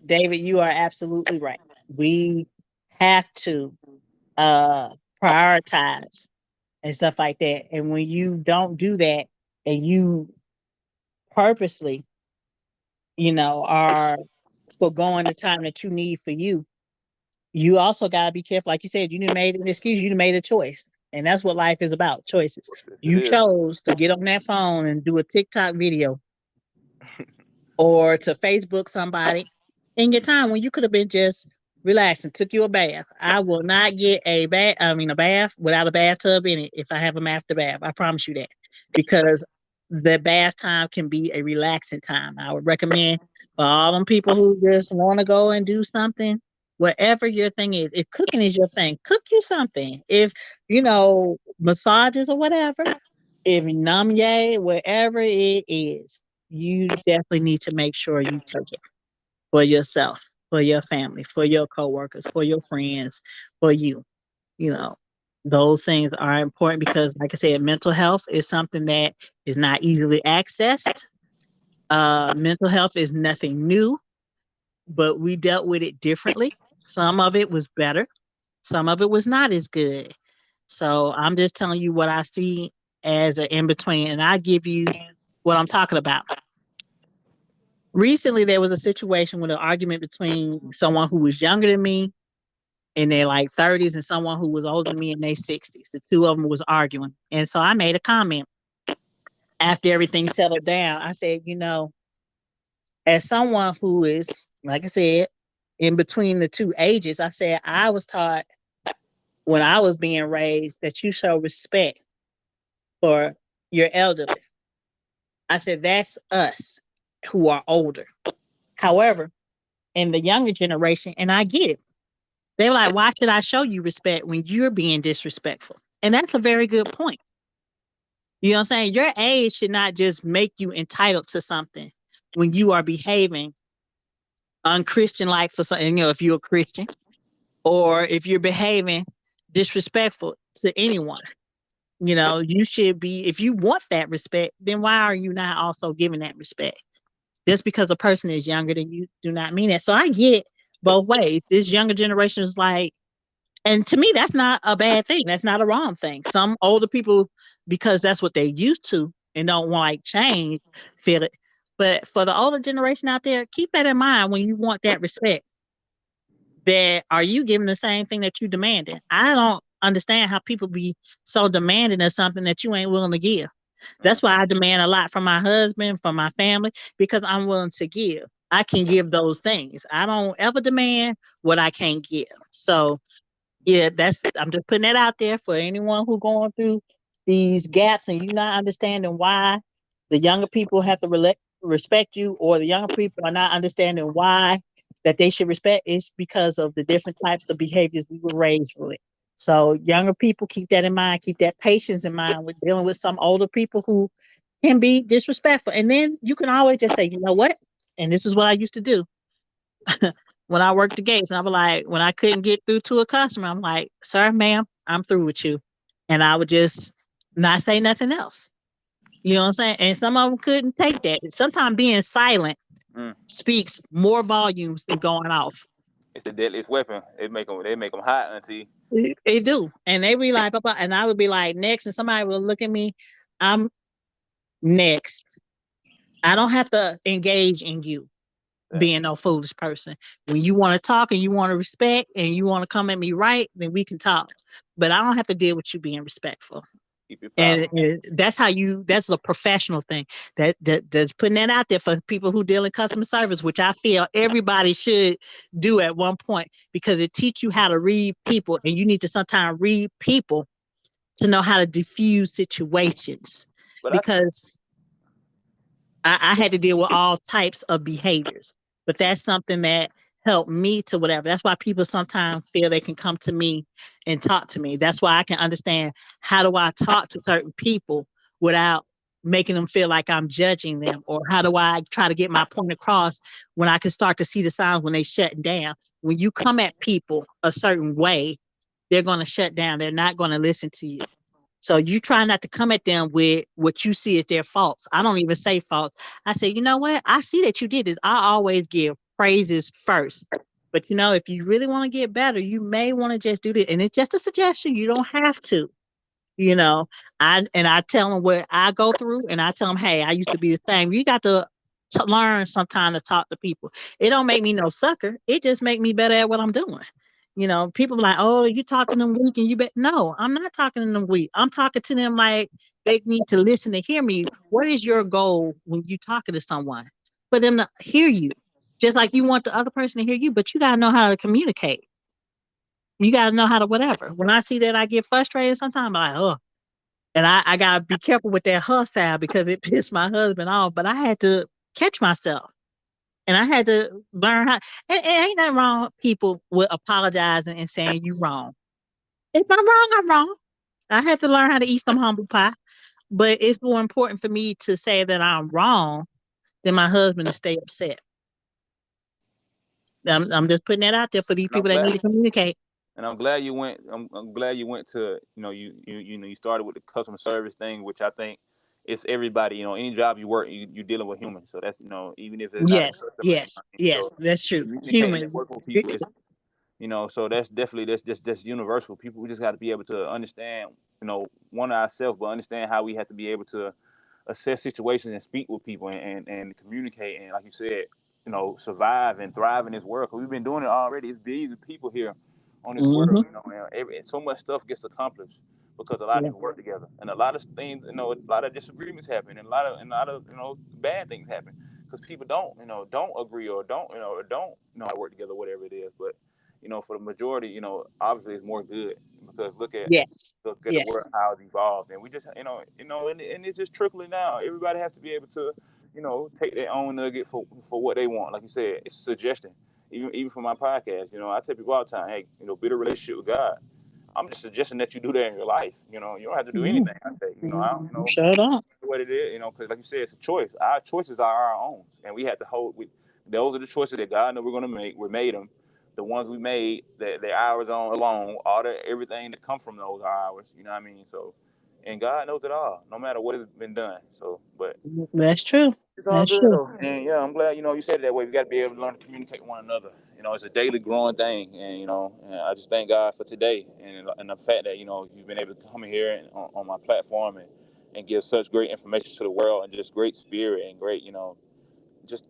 B: David, you are absolutely right. We have to uh prioritize and stuff like that. And when you don't do that and you purposely, are foregoing the time that you need for you, you also got to be careful. Like you said, you didn't made an excuse, you done made a choice. And that's what life is about, choices.
A: Yes, it
B: You
A: is.
B: chose to get on that phone and do a TikTok video or to Facebook somebody in your time when you could have been just relaxing, took you a bath. I will not get a bath without a bathtub in it if I have a master bath. I promise you that. Because the bath time can be a relaxing time. I would recommend for all them people who just want to go and do something, whatever your thing is. If cooking is your thing, cook you something. If, massages or whatever, If Namye, whatever it is, you definitely need to make sure you take it for yourself, for your family, for your coworkers, for your friends, for you. You know, those things are important because, like I said, mental health is something that is not easily accessed. Mental health is nothing new, but we dealt with it differently. Some of it was better, some of it was not as good. So I'm just telling you what I see as an in between, and I give you what I'm talking about. Recently, there was a situation with an argument between someone who was younger than me in their like 30s and someone who was older than me in their 60s. The two of them was arguing, and so I made a comment after everything settled down. I said, as someone who is, like I said, in between the two ages, I said I was taught when I was being raised that you show respect for your elderly. I said that's us who are older. However, in the younger generation, and I get it, they're like, why should I show you respect when you're being disrespectful? And that's a very good point. You know what I'm saying? Your age should not just make you entitled to something when you are behaving unchristian like for something, if you're a Christian or if you're behaving disrespectful to anyone. You should be, if you want that respect, then why are you not also giving that respect? Just because a person is younger than you do not mean that. So I get it both ways. This younger generation is like, and to me, that's not a bad thing. That's not a wrong thing. Some older people, because that's what they used to and don't want like change, feel it. But for the older generation out there, keep that in mind when you want that respect. That are you giving the same thing that you demanding? I don't understand how people be so demanding of something that you ain't willing to give. That's why I demand a lot from my husband, from my family, because I'm willing to give. I can give those things. I don't ever demand what I can't give. So yeah, I'm just putting that out there for anyone who going through these gaps and you not understanding why the younger people have to respect you, or the younger people are not understanding why that they should respect. Is because of the different types of behaviors we were raised with. So younger people, keep that in mind, keep that patience in mind with dealing with some older people who can be disrespectful. And then you can always just say, you know what? And this is what I used to do when I worked the gates. And I was like, when I couldn't get through to a customer, I'm like, sir, ma'am, I'm through with you. And I would just not say nothing else. You know what I'm saying? And some of them couldn't take that. Sometimes being silent
A: Mm.
B: speaks more volumes than going off.
A: It's the deadliest weapon. They make them hot, auntie.
B: They do. And they be like, "Papa," and I would be like, next. And somebody will look at me, I'm next. I don't have to engage in you
A: Yeah.
B: being no foolish person. When you want to talk and you want to respect and you want to come at me right, then we can talk. But I don't have to deal with you being respectful.
A: Keep your
B: And,
A: power.
B: and that's a professional thing. That's putting that out there for people who deal in customer service, which I feel everybody should do at one point, because it teach you how to read people, and you need to sometimes read people to know how to diffuse situations.
A: But I think
B: Because I had to deal with all types of behaviors, but that's something that helped me to whatever. That's why people sometimes feel they can come to me and talk to me. That's why I can understand how do I talk to certain people without making them feel like I'm judging them, or how do I try to get my point across when I can start to see the signs when they shutting down. When you come at people a certain way, they're going to shut down. They're not going to listen to you. So you try not to come at them with what you see as their faults. I don't even say faults. I say, you know what? I see that you did this. I always give praises first. But if you really want to get better, you may want to just do this. And it's just a suggestion. You don't have to. You know, I tell them what I go through, and I tell them, hey, I used to be the same. You got to learn sometime to talk to people. It don't make me no sucker. It just make me better at what I'm doing. People be like, oh, you talk to them weak, and you bet. No, I'm not talking to them weak. I'm talking to them like they need to listen to hear me. What is your goal when you talking to someone? For them to hear you, just like you want the other person to hear you. But you gotta know how to communicate. You gotta know how to whatever. When I see that, I get frustrated sometimes. I'm like, oh, and I gotta be careful with that huss sound because it pissed my husband off. But I had to catch myself, and I had to learn how. And ain't nothing wrong with people with apologizing and saying you wrong. If I'm wrong, I'm wrong. I had to learn how to eat some humble pie. But it's more important for me to say that I'm wrong than my husband to stay upset. I'm just putting that out there for these
A: And I'm
B: people that
A: glad.
B: need to communicate.
A: And I'm glad you went. I'm glad you went to. You started with the customer service thing, which I think it's everybody. Any job you work, you dealing with humans. So that's even if it's not a
B: Yes,
A: customer.
B: yes, yes.
A: So
B: That's true.
A: communicating and
B: Human.
A: working with people is. So that's definitely that's universal. People, we just got to be able to understand. One ourselves, but understand how we have to be able to assess situations and speak with people and communicate and like you said, survive and thrive in this world. Cause we've been doing it already. It's billions of people here on this world,
B: Hmm.
A: and so much stuff gets accomplished because a lot of
B: Yeah.
A: people work together, and a lot of things, a lot of disagreements happen, and a lot of bad things happen because people don't agree or don't know how to work together, whatever it is. But for the majority, obviously it's more good because
B: Yes.
A: look at the world
B: Yes.
A: how it's evolved, and we just and it's just trickling down. Everybody has to be able to take their own nugget for what they want. Like you said, it's suggestion. Even for my podcast, I tell people all the time, hey, build a relationship with God. I'm just suggesting that you do that in your life. You don't have to do
B: Mhm.
A: anything. I say, I don't,
B: Shut up.
A: what it is, because like you said, it's a choice. Our choices are our own, and we have to hold. Those are the choices that God knows we're gonna make. We made them. The ones we made, that they're ours on alone. All the everything that come from those are ours. You know what I mean? So, and God knows it all, no matter what has been done. So, but
B: That's true.
A: it's all
B: That's
A: good
B: true.
A: though. And yeah, I'm glad you said it that way. We got to be able to learn to communicate with one another. It's a daily growing thing, and and I just thank God for today and the fact that you've been able to come here and, on my platform and give such great information to the world and just great spirit and great just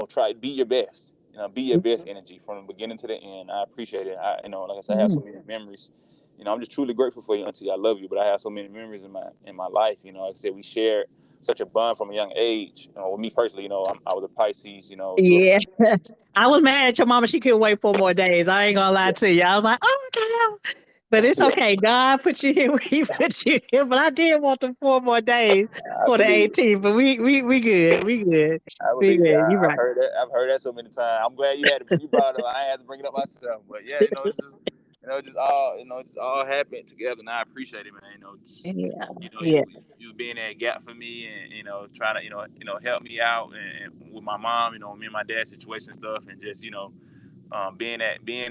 A: try be your best. Be your best energy from the beginning to the end. I appreciate it. Like I said, I have so
B: Mhm.
A: many memories. I'm just truly grateful for you, Auntie. I love you, but I have so many memories in my life. Like I said, we shared such a bond from a young age. With me personally, I was a Pisces. You
B: Yeah. I was mad at your mama. She couldn't wait 4 more days. I ain't gonna lie
A: yeah,
B: to you. I was like, oh my God. But it's
A: yeah,
B: okay. God put you here when He put you here. But I did want the 4 more days
A: I
B: for the
A: believe it.
B: 18th. But we good. We good.
A: I
B: We
A: believe it.
B: good. You
A: I've
B: right.
A: heard that. I've heard that so many times. I'm glad you brought it up. I ain't had to bring it up myself. But yeah, just all happened together, and I appreciate it, man. Just
B: Yeah. Yeah.
A: you being that gap for me, and trying to help me out, and with my mom, me and my dad's situation and stuff, and just being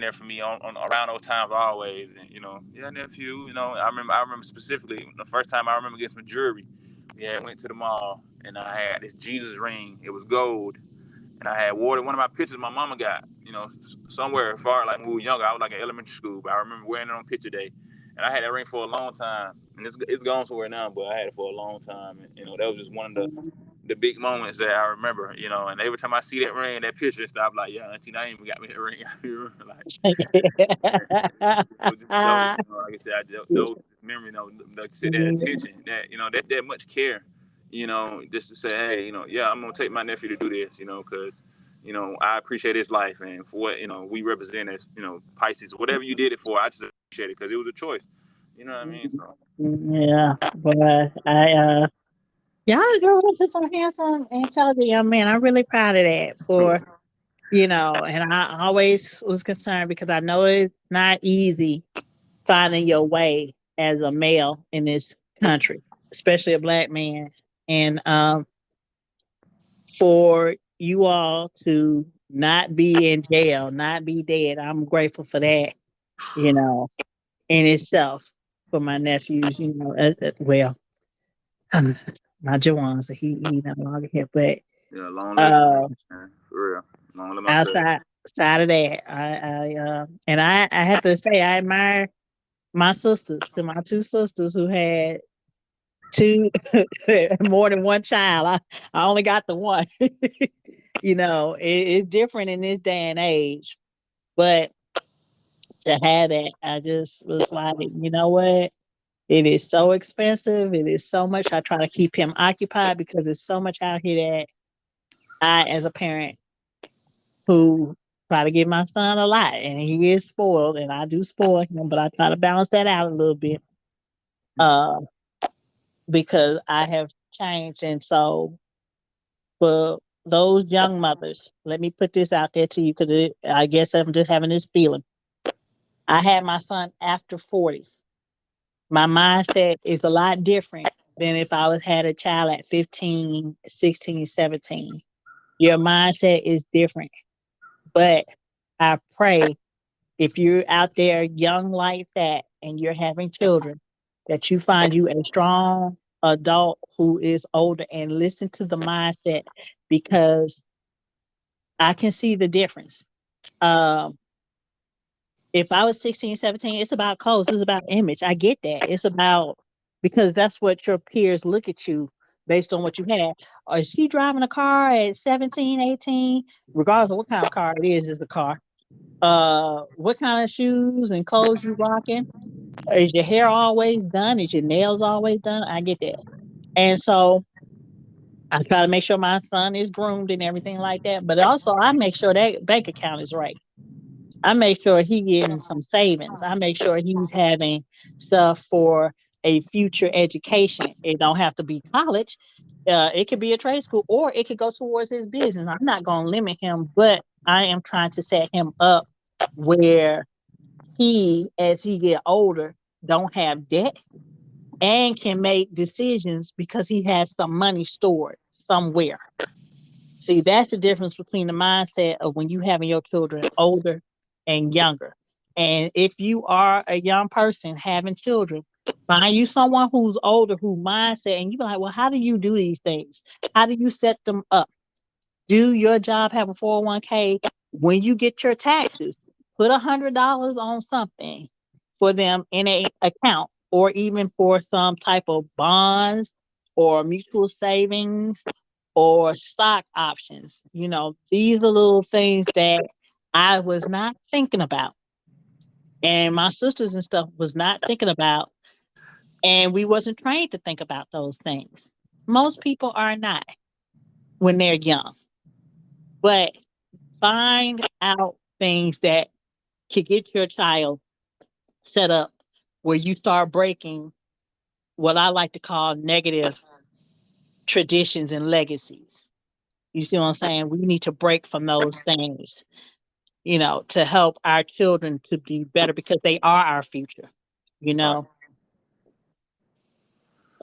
A: there for me on around those times always, and yeah, nephew, I remember specifically the first time I remember getting some jewelry. Yeah, I went to the mall and I had this Jesus ring. It was gold, and I had wore it. One of my pictures my mama got, somewhere far, like when we were younger. I was like in elementary school, but I remember wearing it on picture day. And I had that ring for a long time, and it's gone somewhere now, but I had it for a long time. And that was just one of the big moments that I remember. And every time I see that ring, that picture and stuff, I'm like, yeah, Auntie Naima got me that ring. I remember, like, it was just dope. Like I said, those memory, like I said, that attention, that much care, just to say, hey, yeah, I'm gonna take my nephew to do this, because I appreciate his life and for what we represent as Pisces, whatever you did it for. I just appreciate it because it was a choice. You know what I mean? So
B: Yeah, but y'all grew up to some handsome, intelligent young man. I'm really proud of that for, and I always was concerned because I know it's not easy finding your way as a male in this country, especially a black man. And for you all to not be in jail, not be dead, I'm grateful for that, you know, in itself for my nephews, well, not Jawan, so he no longer here, but
A: yeah, long live my
B: uh,
A: man, for real. Long live my cousin.
B: outside of that, and I have to say I admire my sisters, to my two sisters who had two more than one child. I only got the one. It's different in this day and age, but to have that, I just was like, you know what? It is so expensive. It is so much. I try to keep him occupied because there's so much out here that I, as a parent, who try to give my son a lot, and he is spoiled, and I do spoil him, but I try to balance that out a little bit, uh, because I have changed, and so for those young mothers, let me put this out there to you because I guess I'm just having this feeling. I had my son after 40. My mindset is a lot different than if I was had a child at 15, 16, 17. Your mindset is different. But I pray if you're out there young like that and you're having children, that you find you a strong adult who is older and listen to the mindset because I can see the difference. Um, if I was 16, 17, it's about clothes, it's about image. I get that. It's about because that's what your peers look at you based on what you have. Or is she driving a car at 17, 18? Regardless of what kind of car it is the car. What kind of shoes and clothes you rocking? Is your hair always done? Is your nails always done? I get that. And so I try to make sure my son is groomed and everything like that. But also I make sure that bank account is right. I make sure he getting some savings. I make sure he's having stuff for a future education. It don't have to be college. It could be a trade school or it could go towards his business. I'm not going to limit him, but I am trying to set him up where he, as he get older, don't have debt and can make decisions because he has some money stored somewhere. See, that's the difference between the mindset of when you having your children older and younger. And if you are a young person having children, find you someone who's older, who mindset, and you be like, well, how do you do these things? How do you set them up? Do your job have a 401k? When you get your taxes, put $100 on something for them in a account or even for some type of bonds or mutual savings or stock options. You know, these are little things that I was not thinking about. And my sisters and stuff was not thinking about. And we wasn't trained to think about those things. Most people are not when they're young. But find out things that could get your child set up where you start breaking what I like to call negative traditions and legacies. You see what I'm saying? We need to break from those things, you know, to help our children to be better because they are our future, you
A: Right.
B: know.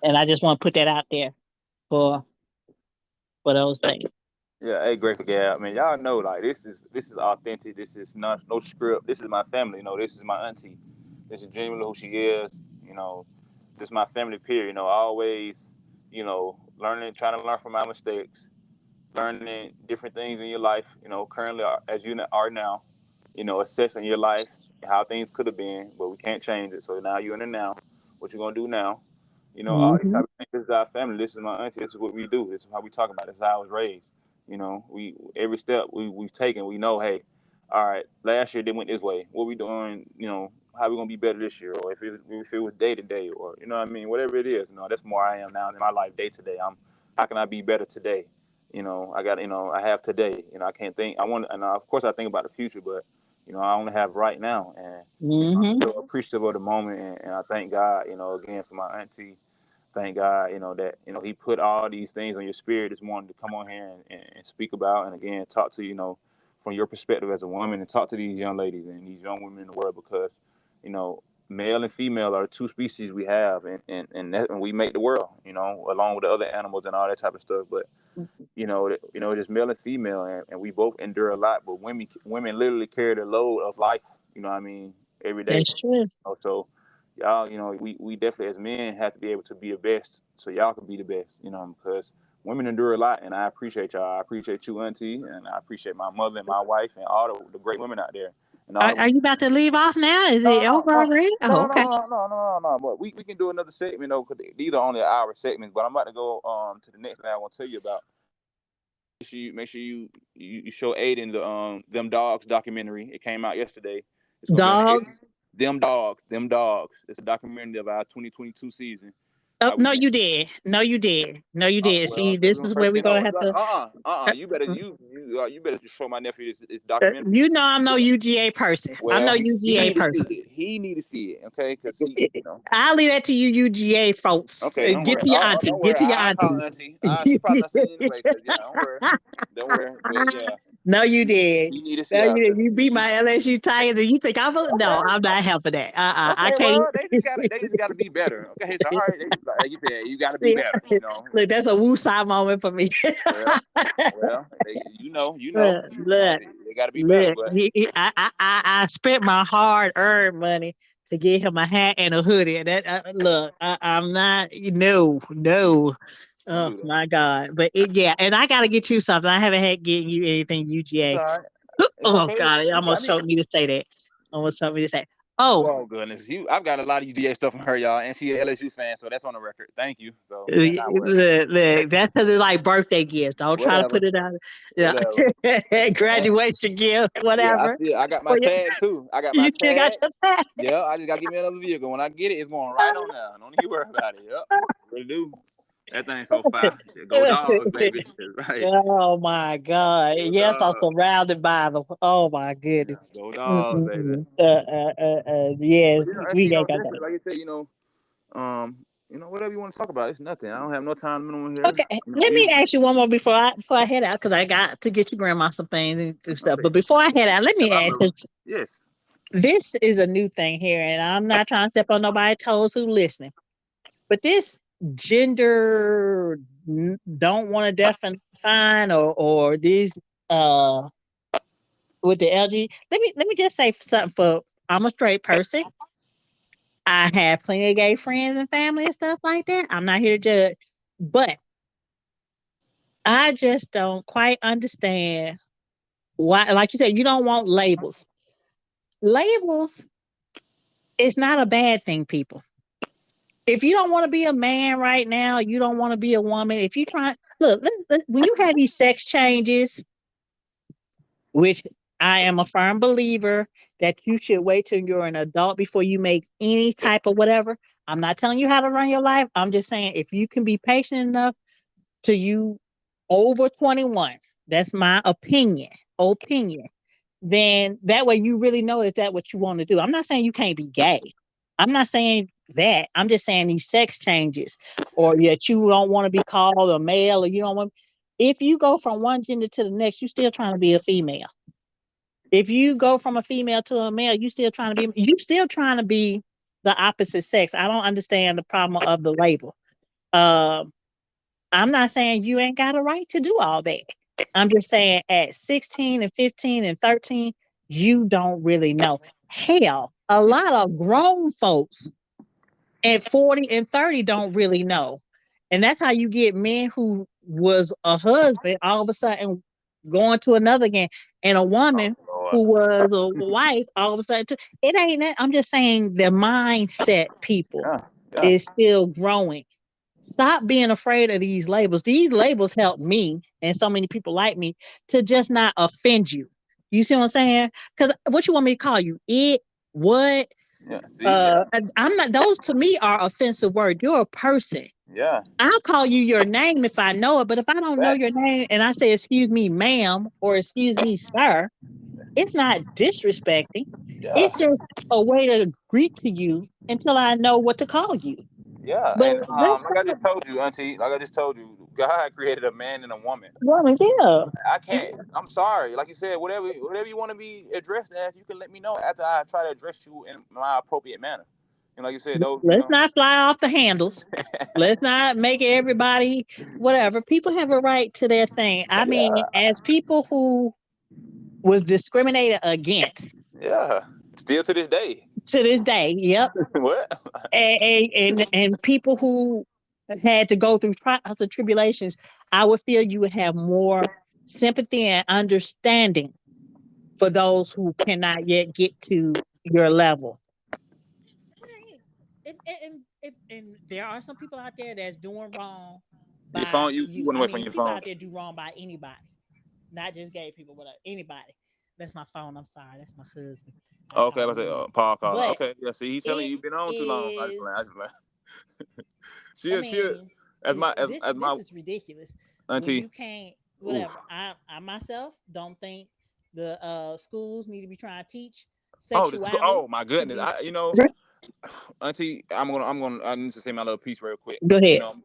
B: And I just want to put that out there for for those things.
A: Yeah, hey, Grateful Gab. I mean, y'all know like this is authentic. This is not no script. This is my family. You know, this is my auntie. This is genuinely who she is. You know, this is my family. Period. You know, always, learning, trying to learn from my mistakes, learning different things in your life. You know, currently as you are now. You know, assessing your life, how things could have been, but we can't change it. So now you're in the now. What you gonna do now? You know, all these
B: Hmm.
A: type of things. This is our family. This is my auntie. This is what we do. This is how we talk about it. This is how I was raised. You know, we every step we've taken, we know, hey, all right, last year they went this way. What we doing? You know, how we gonna be better this year? Or if it was day to day, or you know what I mean, whatever it is. You know, that's more I am now in my life day to day. How can I be better today? You know, I have today. You know, I can't think. I want, and of course I think about the future, but I only have right now, and I'm
B: Hmm.
A: so appreciative of the moment, and I thank God, again for my auntie. Thank God, that He put all these things on your spirit this morning to come on here and speak about, and again talk to from your perspective as a woman, and talk to these young ladies and these young women in the world because male and female are the two species we have, and we make the world, along with the other animals and all that type of stuff, but it's male and female, and we both endure a lot. But women literally carry the load of life. You know what I mean, every day.
B: That's true.
A: So y'all, we definitely as men have to be able to be the best, so y'all can be the best. Because women endure a lot, and I appreciate y'all. I appreciate you, auntie, and I appreciate my mother and my wife and all the great women out there and all the
B: Are
A: women.
B: you about to leave off now? Is
A: No,
B: it
A: no,
B: over
A: no.
B: already? Oh,
A: No, no,
B: okay.
A: no, no, no, no, no. But we can do another segment though, because these are only an hour segments. But I'm about to go to the next thing I want to tell you about. Make sure you show Aiden the them dogs documentary. It came out yesterday. It's gonna be on the
B: Dogs.
A: them dogs. It's a documentary of our 2022 season.
B: Oh,
A: How we
B: no,
A: went.
B: you did. No, you did. No, you did.
A: Well,
B: See,
A: because
B: this is where we're gonna have to.
A: You better you better just show my nephew this documentary.
B: You know, I'm no UGA person. I'm
A: Well,
B: no
A: he
B: UGA
A: need to see
B: person.
A: it. He need to see it. Okay, because
B: I'll leave that to you, UGA folks.
A: Okay, don't
B: Get
A: worry.
B: to your auntie.
A: Don't
B: Get
A: worry.
B: to your
A: I'll call
B: auntie.
A: auntie. She probably not seen it anyway. Cause yeah, don't worry. Don't worry. But yeah,
B: No, you did.
A: he need to see
B: No,
A: her.
B: you did.
A: 'Cause
B: You beat my LSU Tigers, and you think I'm a, no?
A: okay.
B: I'm not helping that. I
A: Okay,
B: can't.
A: well, they just gotta be better. Okay, so all right, like you said, you got to be better. You know.
B: Look, that's a woo-side moment for me.
A: Well, well,
B: Look,
A: they got to be better.
B: look.
A: But
B: I spent my hard-earned money to get him a hat and a hoodie. That look, I'm not. No,
A: yeah,
B: no.
A: don't
B: Oh
A: do that.
B: my God! But yeah, and I gotta get you something. I haven't had getting you anything
A: It's
B: UGA.
A: all right. It's
B: Oh
A: okay.
B: God! It
A: You got
B: almost
A: me.
B: choked me to say that. Almost choked me to say. Oh,
A: Oh goodness, I've got a lot of UGA stuff from her, y'all, and she an LSU fan, so that's on the record. Thank you. So yeah, not well.
B: look, that's because it's like birthday gifts. Don't try to
A: Whatever,
B: put it out. Yeah,
A: whatever. And
B: graduation gift,
A: yeah,
B: whatever.
A: I got my
B: For you,
A: tag too. I got my
B: you still got
A: tag.
B: your tag.
A: Yeah, I just gotta get me another vehicle. When I get it, it's going right on there. Don't you worry about it. Yep, really do. That thing so fire. Go dogs, baby. Right.
B: Oh my God!
A: Go
B: Yes, I'm
A: dogs.
B: surrounded by them. Oh my
A: Yeah,
B: goodness.
A: go dogs, baby.
B: Mm-mm-mm. Yes,
A: But yeah,
B: we ain't got
A: definitely
B: that.
A: like you said, whatever you want to talk about, it's nothing. I don't have no time minimum here.
B: Okay, let
A: We
B: me ask you one more before I head out because I got to get your grandma some things and do stuff.
A: okay.
B: But before I head out, let me ask you.
A: Absolutely. Yes.
B: This is a new thing here, and I'm not trying to step on nobody's toes who listening. But this gender don't want to define or these uh with the LG. Let me just say something for I'm a straight person. I have plenty of gay friends and family and stuff like that. I'm not here to judge, but I just don't quite understand why. Like you said, you don't want labels. Labels is not a bad thing, people. If you don't want to be a man right now, you don't want to be a woman. If you try, look, when you have these sex changes, which I am a firm believer that you should wait till you're an adult before you make any type of whatever. I'm not telling you how to run your life. I'm just saying if you can be patient enough to you over 21, that's my opinion, then that way you really know is that what you want to do. I'm not saying you can't be gay. I'm not saying that. I'm just saying these sex changes or that you don't want to be called a male or you don't want if you go from one gender to the next, you still trying to be a female. If you go from a female to a male, you still trying to be the opposite sex. I don't understand the problem of the label. Um I'm not saying you ain't got a right to do all that. I'm just saying at 16 and 15 and 13, you don't really know. Hell, a lot of grown folks at 40 and 30 don't really know. And that's how you get men who was a husband all of a sudden going to another again, and a
A: Oh
B: woman
A: Lord.
B: who was a wife all of a sudden too. It ain't that. I'm just saying the mindset people
A: Yeah. Yeah.
B: is still growing. Stop being afraid of these labels. These labels help me and so many people like me to just not offend you. You see what I'm saying? Because what you want me to call you? It, what?
A: Yeah. See. Yeah.
B: I'm not. Those to me are offensive words. You're a person.
A: Yeah.
B: I'll call you your name if I know it, but if I don't know your
A: Facts.
B: name and I say excuse me, ma'am, or excuse me, sir, it's not disrespecting.
A: Yeah.
B: It's just a way to greet to you until I know what to call you.
A: Yeah.
B: But
A: And
B: let's
A: like I
B: stop.
A: just told you, Auntie, like I just told you, God created a man and a woman.
B: Woman, yeah.
A: I can't. I'm sorry. Like you said, whatever you want to be addressed as, you can let me know after I try to address you in my appropriate manner. And like you said, those,
B: Let's not fly off the handles. Let's not make everybody whatever. People have a right to their thing. I mean,
A: yeah,
B: as people who was discriminated against
A: yeah. Still to this day.
B: to this day, yep.
A: What?
B: And people who had to go through trials and tribulations, I would feel you would have more sympathy and understanding for those who cannot yet get to your level. And there are some people out there that's doing wrong
A: Your
B: by
A: phone. You
B: you.
A: went
B: I
A: away from
B: mean,
A: your
B: people
A: phone.
B: out there do wrong by anybody, not just gay people, but anybody. That's my phone. I'm sorry. That's my husband. I
A: Okay, I
B: call
A: was
B: him
A: say
B: that.
A: Paul calling.
B: But
A: Okay, yeah. See, he's telling
B: it
A: you you've been on too long. I just playing. I
B: is.
A: just playing.
B: I
A: She
B: mean,
A: as my as
B: this
A: my
B: is ridiculous. When
A: auntie.
B: you can't,
A: Ooh.
B: whatever. I myself don't think the schools need to be trying to teach
A: Oh,
B: sexuality
A: oh my
B: to
A: goodness.
B: these.
A: Auntie, I need to say my little piece real quick.
B: Go
A: You
B: ahead.
A: know,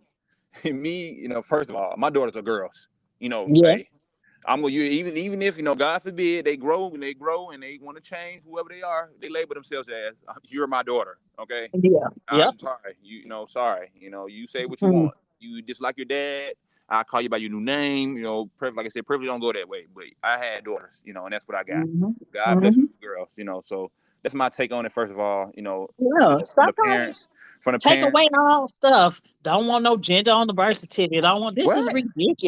A: me, first of all, my daughters are girls.
B: Yeah.
A: Hey, I'm gonna even if God forbid they grow and they want to change whoever they are, they label themselves as you're my daughter. Okay,
B: Yeah. Yep.
A: I'm sorry. Sorry. You say what you
B: Mm-hmm.
A: want. You dislike your dad. I call you by your new name. Like I said, privilege don't go that way. But I had daughters. And that's what I got.
B: Mm-hmm.
A: God bless
B: Mm-hmm.
A: me with girls. So that's my take on it. First of all,
B: Yeah.
A: from the
B: Stop trying to
A: parents, from the
B: take away
A: parents.
B: all stuff. Don't want no gender on the birth certificate. Don't want. This
A: What?
B: is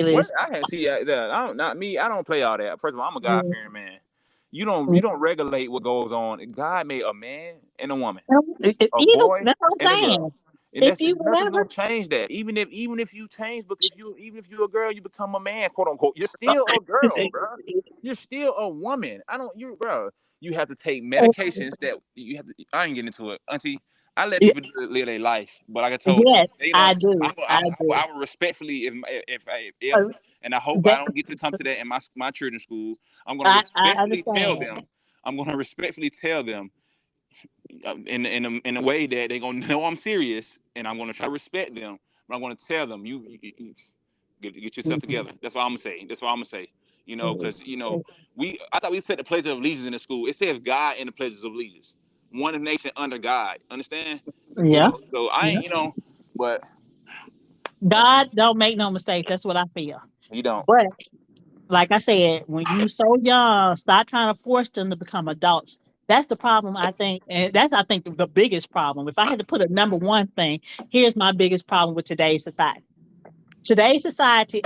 A: What?
B: ridiculous.
A: I can't see that. I don't. Not me. I don't play all that. First of all, I'm a God
B: Mm-hmm.
A: fearing man. You don't regulate what goes on. God made a man and a woman, a
B: You know,
A: boy
B: that's what I'm
A: and a girl.
B: saying.
A: And
B: If
A: that's
B: you
A: it's
B: would
A: nothing
B: ever,
A: gonna change that. Even if you change, but even if you're a girl, you become a man, quote unquote. You're still a girl, bro. You're still a woman. I don't you bro. You have to take medications that you have to. I ain't getting into it, Auntie. I let people live their life, but like I told you,
B: yes,
A: they
B: I
A: don't.
B: do. I do.
A: I will respectfully, if
B: Uh,
A: and I hope I
B: That,
A: don't get to come to that in my children's school. I'm gonna
B: I
A: respectfully tell
B: understand.
A: them. I'm gonna respectfully tell them in a way that they're gonna know I'm serious, and I'm gonna try to respect them. But I'm gonna tell them you get yourself
B: Mhm.
A: together. That's what I'm gonna say. That's what I'm gonna say. Because I thought we said the pledge of allegiance in the school. It says God in the pledges of allegiance. One nation under God. Understand?
B: Yeah,
A: So I
B: yeah.
A: ain't but
B: God don't make no mistakes. That's what I feel.
A: you don't.
B: But like I said, when you so young, stop trying to force them to become adults. That's the problem, I think, and that's I think the biggest problem. If I had to put a number one thing, here's my biggest problem with today's society. Today's society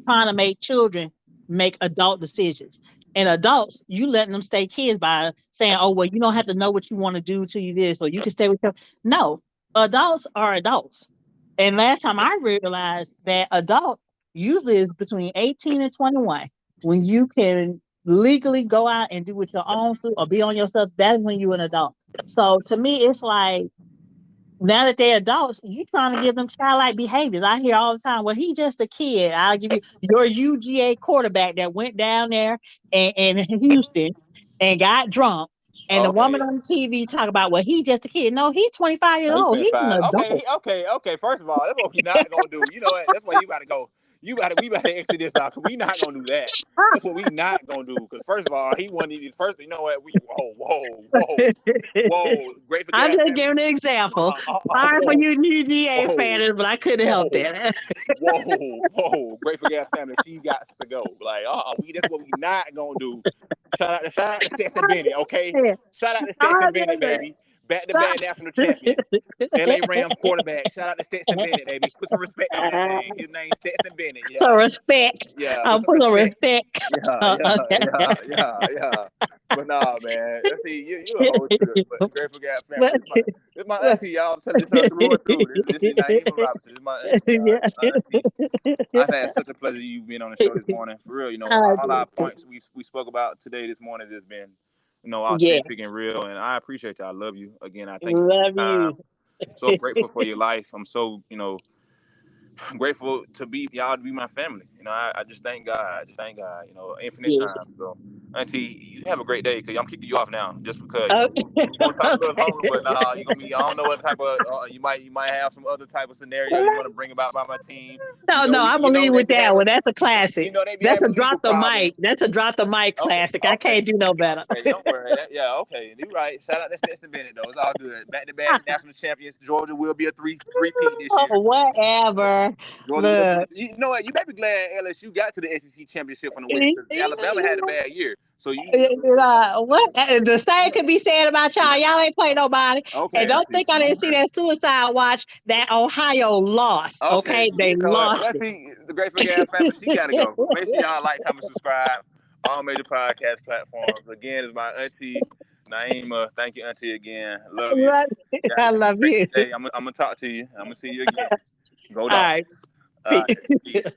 B: trying to make children make adult decisions. And adults, you letting them stay kids by saying, oh, well, you don't have to know what you want to do to you this, or you can stay with them. No, adults are adults. And last time I realized that adult usually is between 18 and 21. When you can legally go out and do what your own food or be on yourself, that's when you're an adult. So to me, it's like now that they're adults, you trying to give them childlike behaviors. I hear all the time, well, he just a kid. I'll give you your UGA quarterback that went down there in Houston and got drunk. And the woman
A: Okay.
B: on TV talk about, well, he just a kid. No, he's 25 years
A: No, he's
B: old. He's an
A: 25. Okay,
B: adult.
A: okay. First of all, that's what we not gonna do. You know what? That's why you gotta go. We gotta exit this out because we not gonna do that. That's what we not gonna do. Because first of all, he wasn't even first. You know what? Whoa. Great for
B: I'm
A: gas
B: just
A: family.
B: giving an example. Sorry for
A: Whoa,
B: you UGA
A: whoa,
B: fans, but I couldn't help
A: whoa.
B: that.
A: Great for gas family. She got to go. Like, that's what we not gonna do. Shout out to Stetson Bennett, okay? Shout out to Stetson Bennett, baby. Back to
B: Stop.
A: back national champion. LA Rams quarterback. Shout out to Stetson Bennett, baby. Put some respect on that name. His name's Stetson Bennett.
B: So
A: Yeah.
B: respect.
A: Yeah. Put
B: I'll
A: some
B: put some
A: respect.
B: respect.
A: Yeah,
B: Okay.
A: yeah. But nah, man. Let's see, you a whole trip. But Grateful Gap family.
B: But-
A: This my auntie, y'all. I'm telling this her through and through. This is Naima Robinson. This is my auntie, y'all.
B: yeah.
A: My auntie. I've had such a pleasure you being on the show this morning. For real,
B: I
A: all
B: do.
A: our points we spoke about today this morning has been, authentic and
B: Yes.
A: real. And I appreciate you. I love you. Again, I thank you for your
B: Love
A: time.
B: you.
A: So grateful for your life. I'm so, I'm grateful to be y'all to be my family. I just thank God. I just thank God. Infinite
B: Yes.
A: time. So, Auntie, you have a great day. Cause I'm kicking you off now, just because
B: Okay.
A: we gonna talk a little longer. But
B: Okay.
A: you gonna be. I don't know what type of. You might have some other type of scenario you want to bring about by my team.
B: No, no, I'm
A: You
B: gonna
A: know
B: leave
A: they
B: with
A: be
B: that
A: having.
B: one. That's a classic.
A: They be
B: That's a
A: having legal
B: drop the mic.
A: problems.
B: That's a drop the mic
A: Okay,
B: classic. I
A: okay.
B: can't do no better.
A: Okay, don't worry. Yeah, okay. You're right. Shout out to Stetson Bennett though. It's all good. Back to back national champions. Georgia will be a three-peat this year.
B: Whatever.
A: Georgia will
B: Look.
A: be. You know what? You better be glad LSU got to the SEC championship from the West because Alabama had a bad year. So
B: What the same could be said about y'all. Y'all ain't play nobody, and
A: okay,
B: don't
A: Auntie.
B: think I didn't see that suicide watch that Ohio lost.
A: Okay,
B: Okay, they
A: you know what?
B: lost it.
A: Auntie, the Grateful Gas family, she gotta go. Make sure y'all like, comment, subscribe. All major podcast platforms. Again, it's my Auntie Naima. Thank you, Auntie, again. Love you. Y'all
B: I
A: have a
B: love
A: great
B: you.
A: day. I'm gonna talk to you. I'm gonna see you again. Go
B: All right.
A: dogs. All right. Peace.